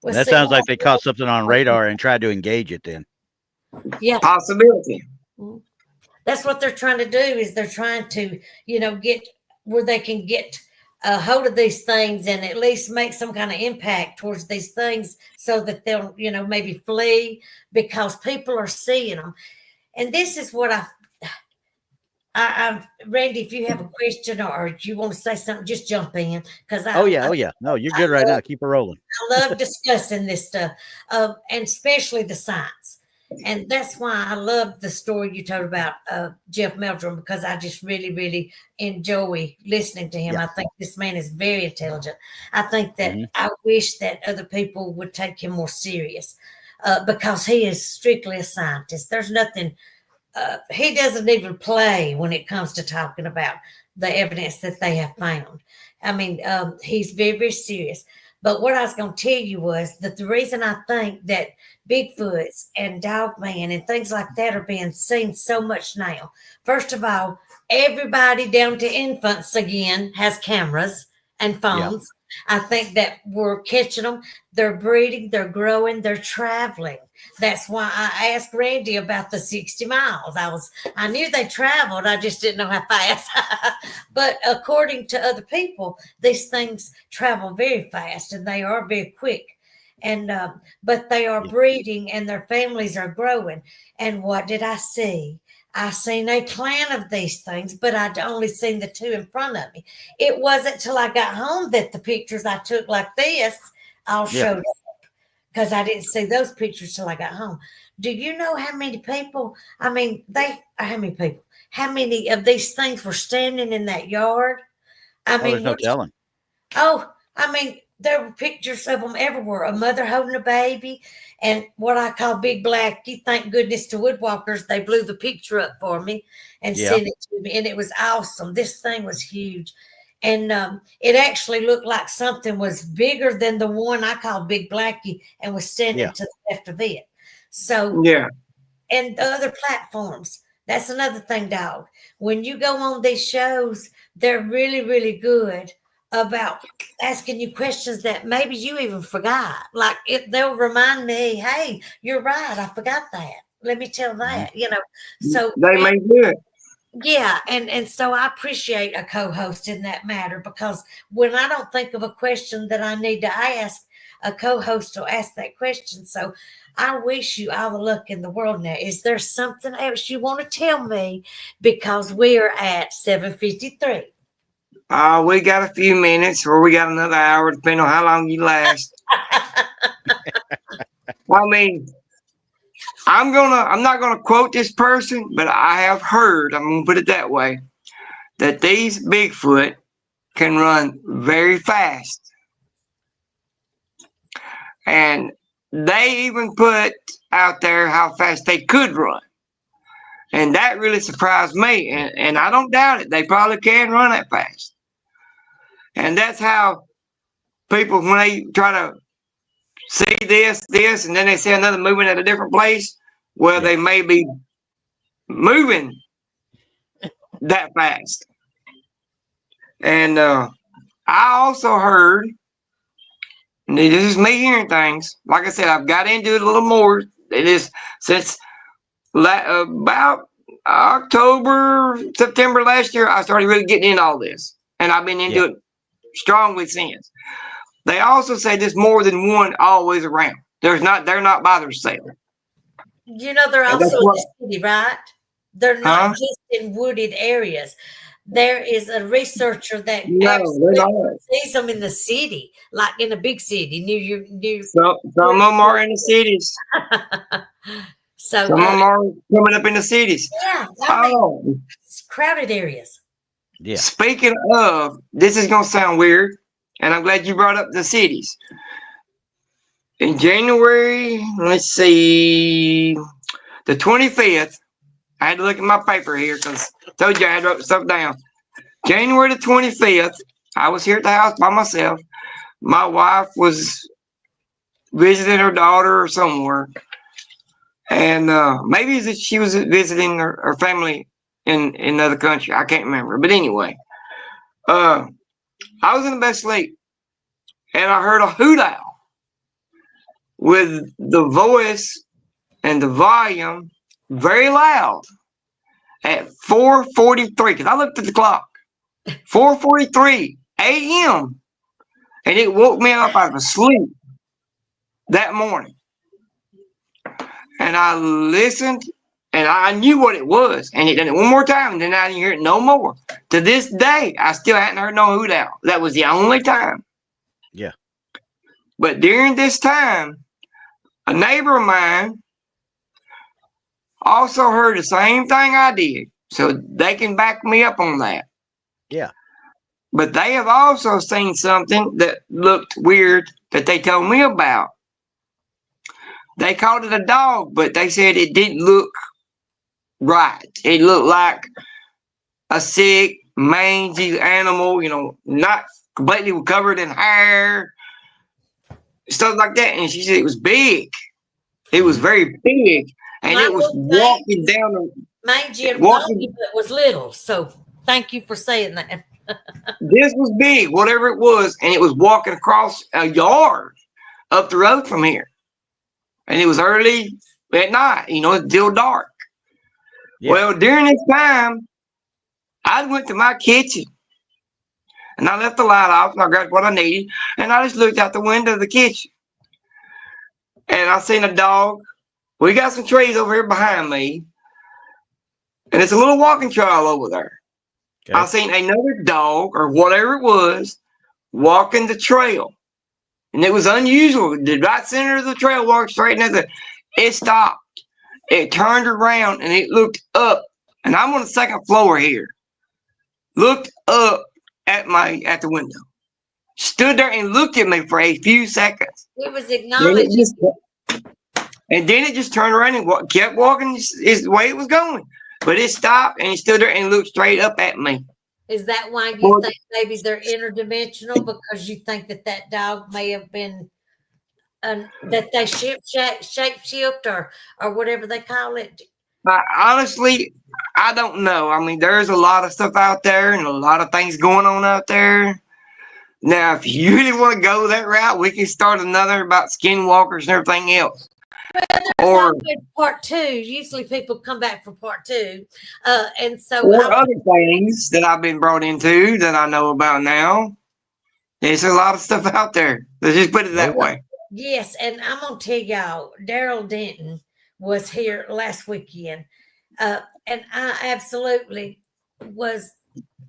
Well, That see, sounds like they caught something on radar and tried to engage it then. yeah, Possibility. that's what they're trying to do. Is they're trying to, get where they can get a hold of these things and at least make some kind of impact towards these things, so that they'll, maybe flee, because people are seeing them. And this is what Randy, if you have a question or you want to say something, just jump in, because Oh yeah. No, you're good right now. Keep it rolling. I love discussing this stuff, and especially the science. And that's why I love the story you told about Jeff Meldrum, because I just really, really enjoy listening to him. Yeah. I think this man is very intelligent. I think that Mhm. I wish that other people would take him more serious, because he is strictly a scientist. There's nothing, he doesn't even play when it comes to talking about the evidence that they have found. I mean, he's very, very serious. But what I was going to tell you was that the reason I think that Bigfoots and Dogman and things like that are being seen so much now. First of all, everybody down to infants again has cameras and phones. Yeah. I think that we're catching them. They're breeding, they're growing, they're traveling. That's why I asked Randy about the 60 miles. I knew they traveled. I just didn't know how fast. But according to other people, these things travel very fast and they are very quick. And but they are breeding and their families are growing. And what did I see? I seen a clan of these things, but I'd only seen the two in front of me. It wasn't till I got home that the pictures I took like this all showed up, because I didn't see those pictures till I got home. Do you know how many people? I mean, how many people? How many of these things were standing in that yard? I mean, there's no telling. Oh, I mean, there were pictures of them everywhere. A mother holding a baby, and what I call Big Blackie. Thank goodness to Woodwalkers, they blew the picture up for me and sent it to me, and it was awesome. This thing was huge, and it actually looked like something was bigger than the one I call Big Blackie, and was standing to the left of it. So and the other platforms. That's another thing, Dog. When you go on these shows, they're really, really good about asking you questions that maybe you even forgot. Like they'll remind me, hey, you're right, I forgot that. Let me tell that, So they may do it. Yeah, and so I appreciate a co-host in that matter, because when I don't think of a question that I need to ask, a co-host will ask that question. So I wish you all the luck in the world now. Is there something else you want to tell me? Because we are at 7:53. We got a few minutes, or we got another hour, depending on how long you last. Well, I mean, I'm not gonna quote this person, but I have heard, I'm gonna put it that way, that these Bigfoot can run very fast. And they even put out there how fast they could run. And that really surprised me. And I don't doubt it. They probably can run that fast. And that's how people, when they try to see this, and then they see another movement at a different place, well, they may be moving that fast. And I also heard, and this is me hearing things, like I said, I've got into it a little more. It is since about October, September last year, I started really getting into all this. And I've been into it strongly since. They also say there's more than one always around. They're not by themselves. They're also in the city, right? They're not just in wooded areas. There is a researcher that sees them in the city, like in a big city near. Some of them are in the cities. So some of them are coming up in the cities. Yeah, it's crowded areas. Yeah. Speaking of, this is gonna sound weird, and I'm glad you brought up the cities. In January, let's see, the 25th. I had to look at my paper here because I told you I had wrote stuff down. January the 25th, I was here at the house by myself. My wife was visiting her daughter or somewhere. And maybe she was visiting her family in another country. I can't remember. But anyway, I was in the best sleep. And I heard a hoot owl. with the voice and the volume very loud at 4:43. Because I looked at the clock, 4:43 a.m. and it woke me up out of sleep that morning. And I listened, and I knew what it was. And it done it one more time, and then I didn't hear it no more. To this day, I still hadn't heard no hoot owl. That was the only time. Yeah. But during this time, a neighbor of mine also heard the same thing I did. So they can back me up on that. Yeah. But they have also seen something that looked weird that they told me about. They called it a dog, but they said it didn't look right. It looked like a sick, mangy animal, not completely covered in hair, stuff like that. And she said it was big. It was very big, and it was walking down. Mangy and walking, but was little. So thank you for saying that. This was big, whatever it was, and it was walking across a yard up the road from here. And it was early at night, it's still dark. Yeah. Well, during this time, I went to my kitchen and I left the light off and I grabbed what I needed and I just looked out the window of the kitchen. And I seen a dog. We got some trees over here behind me. And it's a little walking trail over there. Okay. I seen another dog or whatever it was walking the trail. And it was unusual. The right center of the trail walked straight into it stopped. It turned around and it looked up. And I'm on the second floor here. Looked up at the window. Stood there and looked at me for a few seconds. It was acknowledging. And then it just turned around and kept walking the way it was going. But it stopped and it stood there and looked straight up at me. Is that why you think maybe they're interdimensional? Because you think that dog may have been, that they shape-shift or whatever they call it? Honestly, I don't know. I mean, there's a lot of stuff out there and a lot of things going on out there. Now, if you really want to go that route, we can start another about skinwalkers and everything else. Well, there's part 2. Usually people come back for part 2. And so or other things that I've been brought into that I know about now. There's a lot of stuff out there. Let's just put it that way. Yes, and I'm going to tell y'all, Daryl Denton was here last weekend. And I absolutely was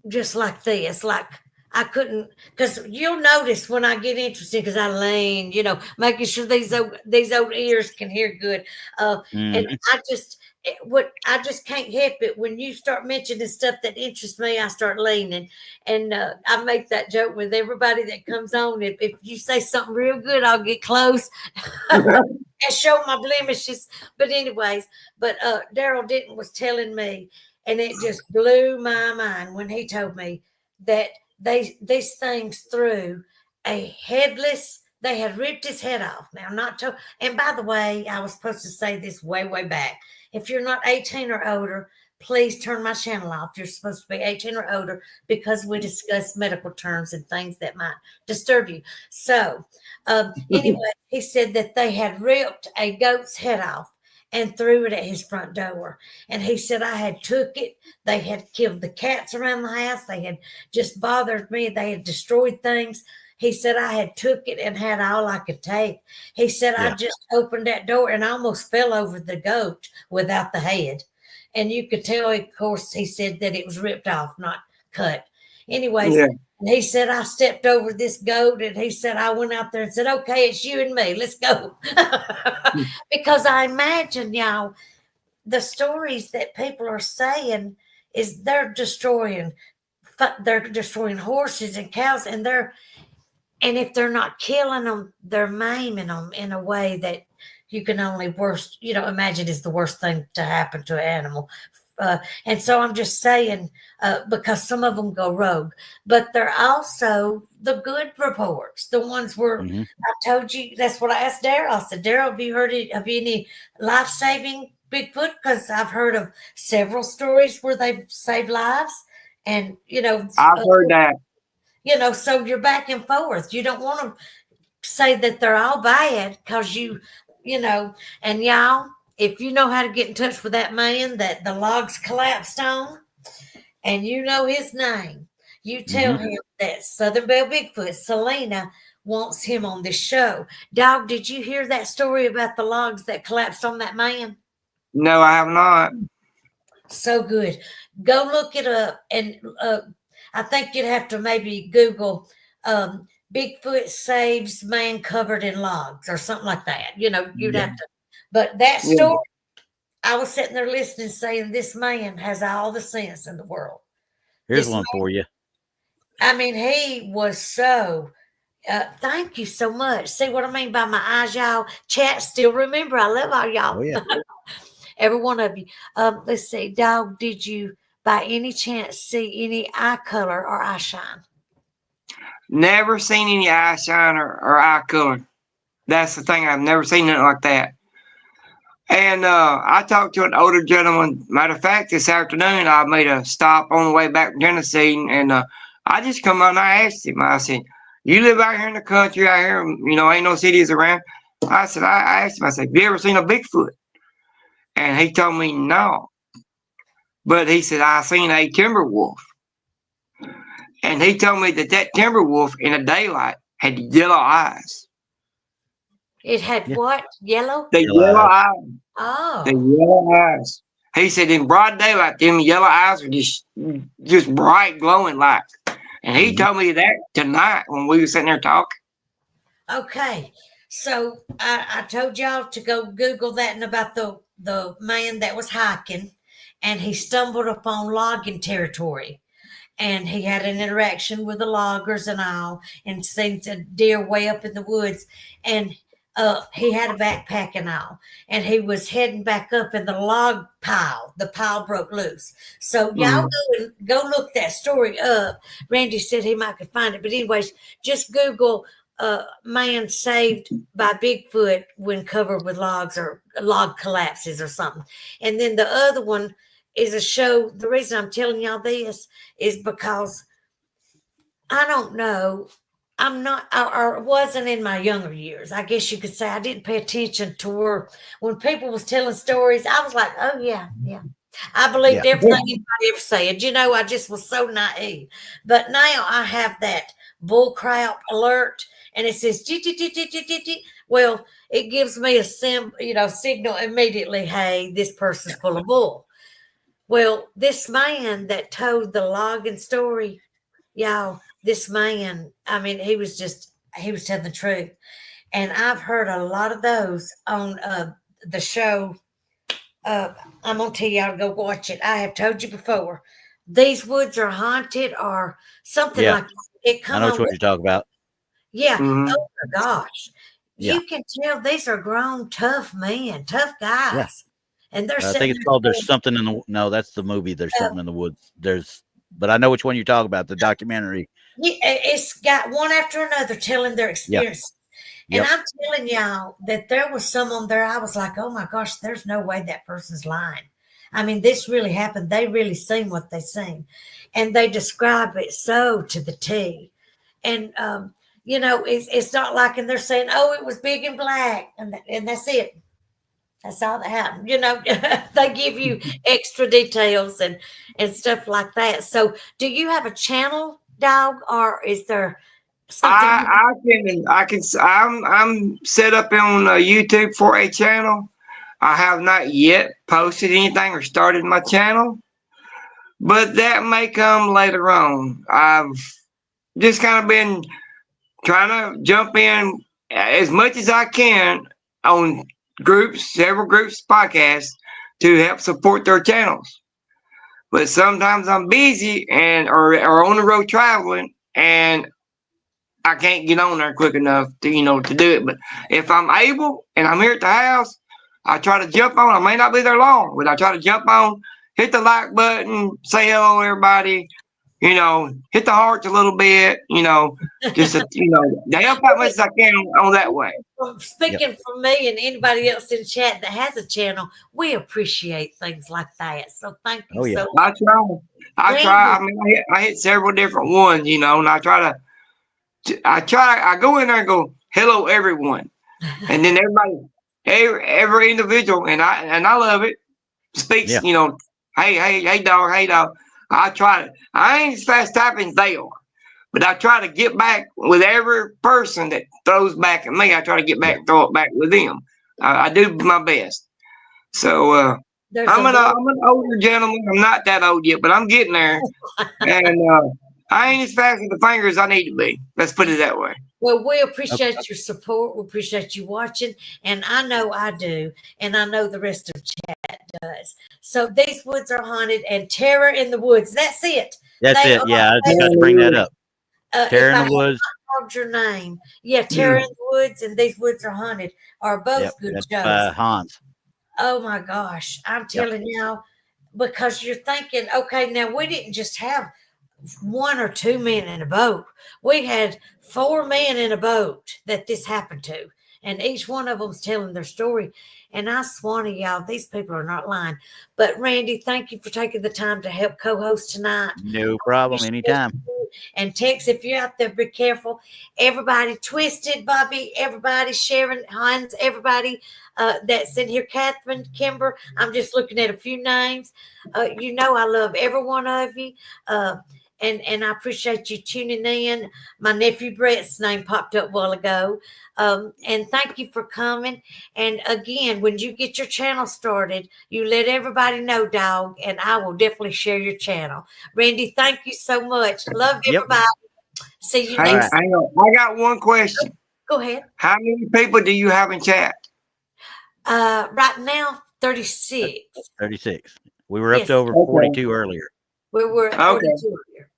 just like this, like I couldn't, because you'll notice when I get interested, because I lean, making sure these old ears can hear good. And I just can't help it. When you start mentioning stuff that interests me, I start leaning. And I make that joke with everybody that comes on. If you say something real good, I'll get close and show my blemishes. But anyways, Daryl Denton was telling me, and it just blew my mind when he told me that these things threw a headless. They had ripped his head off. Now, and by the way, I was supposed to say this way, way back. If you're not 18 or older, please turn my channel off. You're supposed to be 18 or older because we discuss medical terms and things that might disturb you. So anyway, he said that they had ripped a goat's head off and threw it at his front door. And he said, I had took it. They had killed the cats around the house. They had just bothered me. They had destroyed things. He said, I had took it and had all I could take. He said, I just opened that door and almost fell over the goat without the head. And you could tell, of course, he said that it was ripped off, not cut. Anyways, he said, I stepped over this goat and he said, I went out there and said, okay, it's you and me. Let's go. Because I imagine, y'all, the stories that people are saying is they're destroying horses and cows, and if they're not killing them, they're maiming them in a way that you can only imagine is the worst thing to happen to an animal. And so I'm just saying, because some of them go rogue, but they're also the good reports, the ones where I told you, that's what I asked Daryl. I said, Daryl, have you heard of any life-saving Bigfoot? Because I've heard of several stories where they've saved lives. And, I've heard that. So you're back and forth. You don't want to, say that they're all bad because you know, and y'all, if you know how to get in touch with that man that the logs collapsed on, and you know his name, you tell him that Southern Belle Bigfoot, Celena, wants him on this show. Dog, did you hear that story about the logs that collapsed on that man? No, I have not. So good. Go look it up. And I think you'd have to maybe Google Bigfoot saves man covered in logs or something like that. You know, you'd have to. But that Yeah. story, I was sitting there listening, saying this man has all the sense in the world. Here's This one for you. I mean, he was so. Thank you so much. See what I mean by my eyes, y'all. Chat still remember. I love all y'all. Oh, yeah. Every one of you. Let's see, Dog. Did you by any chance see any eye color or eye shine? Never seen any eye shine or eye color. That's the thing. I've never seen nothing like that. And I talked to an older gentleman. Matter of fact, this afternoon I made a stop on the way back from Tennessee, and I just come out and I asked him. I said, "You live out here in the country, out here, you know, ain't no cities around." I said, I asked him. I said, "Have you ever seen a Bigfoot?" And he told me no. But he said, "I seen a timber wolf." And he told me that timber wolf in the daylight had yellow eyes. It had Yeah. what? Yellow? The Yellow yellow eyes. eyes. Oh. The yellow eyes. He said in broad daylight, them yellow eyes were just bright, glowing light. And he told me that tonight when we were sitting there talking. Okay. So I told y'all to go Google that and about the man that was hiking and he stumbled upon logging territory. And he had an interaction with the loggers and all, and seen a deer way up in the woods. And he had a backpack and all, and he was heading back up in the log pile. The pile broke loose. So y'all go look that story up. Randy said he might could find it, but anyways, just Google man saved by Bigfoot when covered with logs or log collapses or something. And then the other one is a show. The reason I'm telling y'all this is because I don't know. I'm not, or wasn't in my younger years. I guess you could say I didn't pay attention to where when people was telling stories, I was like, oh yeah, yeah. I believed everything anybody ever said. You know, I just was so naive. But now I have that bull crap alert, and it says, well, it gives me a signal immediately. Hey, this person's full of bull. Well, this man that told the logging story, y'all, this man, I mean, he was telling the truth. And I've heard a lot of those on the show. I'm going to tell y'all to go watch it. I have told you before. These woods are haunted or something like that. I know what you're talking about. Yeah. Mhm. Oh, my gosh. Yeah. You can tell these are grown, tough men, tough guys. Yeah. And they're I think it's called There's Something in the No, that's the movie. There's Something in the Woods. But I know which one you're talking about, the documentary. Yeah, it's got one after another telling their experience. Yep. And I'm telling y'all that there was some on there. I was like, oh my gosh, there's no way that person's lying. I mean, this really happened. They really seen what they seen. And they describe it so to the T. And, it's not like, and they're saying, oh, it was big and black. And that's it. That's all that happened. They give you extra details and stuff like that. So do you have a channel, Dog, or is there something? I'm set up on YouTube for a channel. I have not yet posted anything or started my channel, but that may come later on. I've just kind of been trying to jump in as much as I can on several groups, podcasts to help support their channels. But sometimes I'm busy or on the road traveling, and I can't get on there quick enough to do it. But if I'm able and I'm here at the house, I try to jump on. I may not be there long, but I try to jump on, hit the like button, say hello everybody, hit the hearts a little bit, just to help out much as I can on that way. Speaking for me and anybody else in chat that has a channel, we appreciate things like that. So thank you so much. I try. I mean, I hit several different ones, and I go in there and go, hello everyone, and then everybody, every individual, and I love it. Speaks, Yeah. you know, hey dog, hey dog. I ain't as fast typing as they are, but I try to get back with every person that throws back at me. I try to get back and throw it back with them. I do my best. So There's I'm a an older gentleman. I'm not that old yet, but I'm getting there. And I ain't as fast with the fingers I need to be. Let's put it that way. Well, we appreciate your support. We appreciate you watching. And I know I do. And I know the rest of chat does. So these woods are haunted and Terror in the Woods. That's it. That's They it. are- Yeah, I was about to bring that up. Terror if in I the Woods. called your name. Yeah, Terror in the Woods and These Woods Are Haunted are both Yep, good that's shows. Hans. Oh my gosh. I'm telling you, because you're thinking, okay, now we didn't just have 1 or 2 men in a boat. We had 4 men in a boat that this happened to. And each one of them's telling their story. And I swan to y'all, these people are not lying. But Randy, thank you for taking the time to help co-host tonight. No problem. Anytime. And Tex, if you're out there, be careful. Everybody, Twisted, Bobby, everybody, Sharon, Hines, everybody that's in here, Catherine, Kimber. I'm just looking at a few names. You know I love every one of you. And I appreciate you tuning in. My nephew Brett's name popped up a while ago. And thank you for coming. And again, when you get your channel started, you let everybody know, Dog, and I will definitely share your channel. Randy, thank you so much. Love everybody. See you next time. Hang on. I got one question. Go ahead. How many people do you have in chat? Right now, 36. 36. We were up Yes. to over 42 earlier. We were at 42 earlier.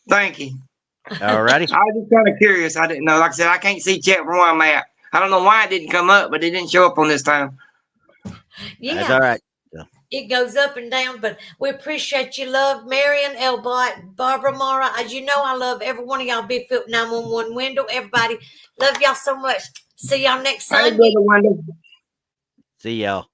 Thank you. All righty. I was just kind of curious. I didn't know. Like I said, I can't see chat from where I'm at. I don't know why it didn't come up, but it didn't show up on this time. Yeah. That's all right. It goes up and down, but we appreciate you. Love Marion, Elbot, Barbara Mara. As you know, I love every one of y'all. Bigfoot 911 window. Everybody, love y'all so much. See y'all next Hey, Sunday. Brother Wendell. See y'all.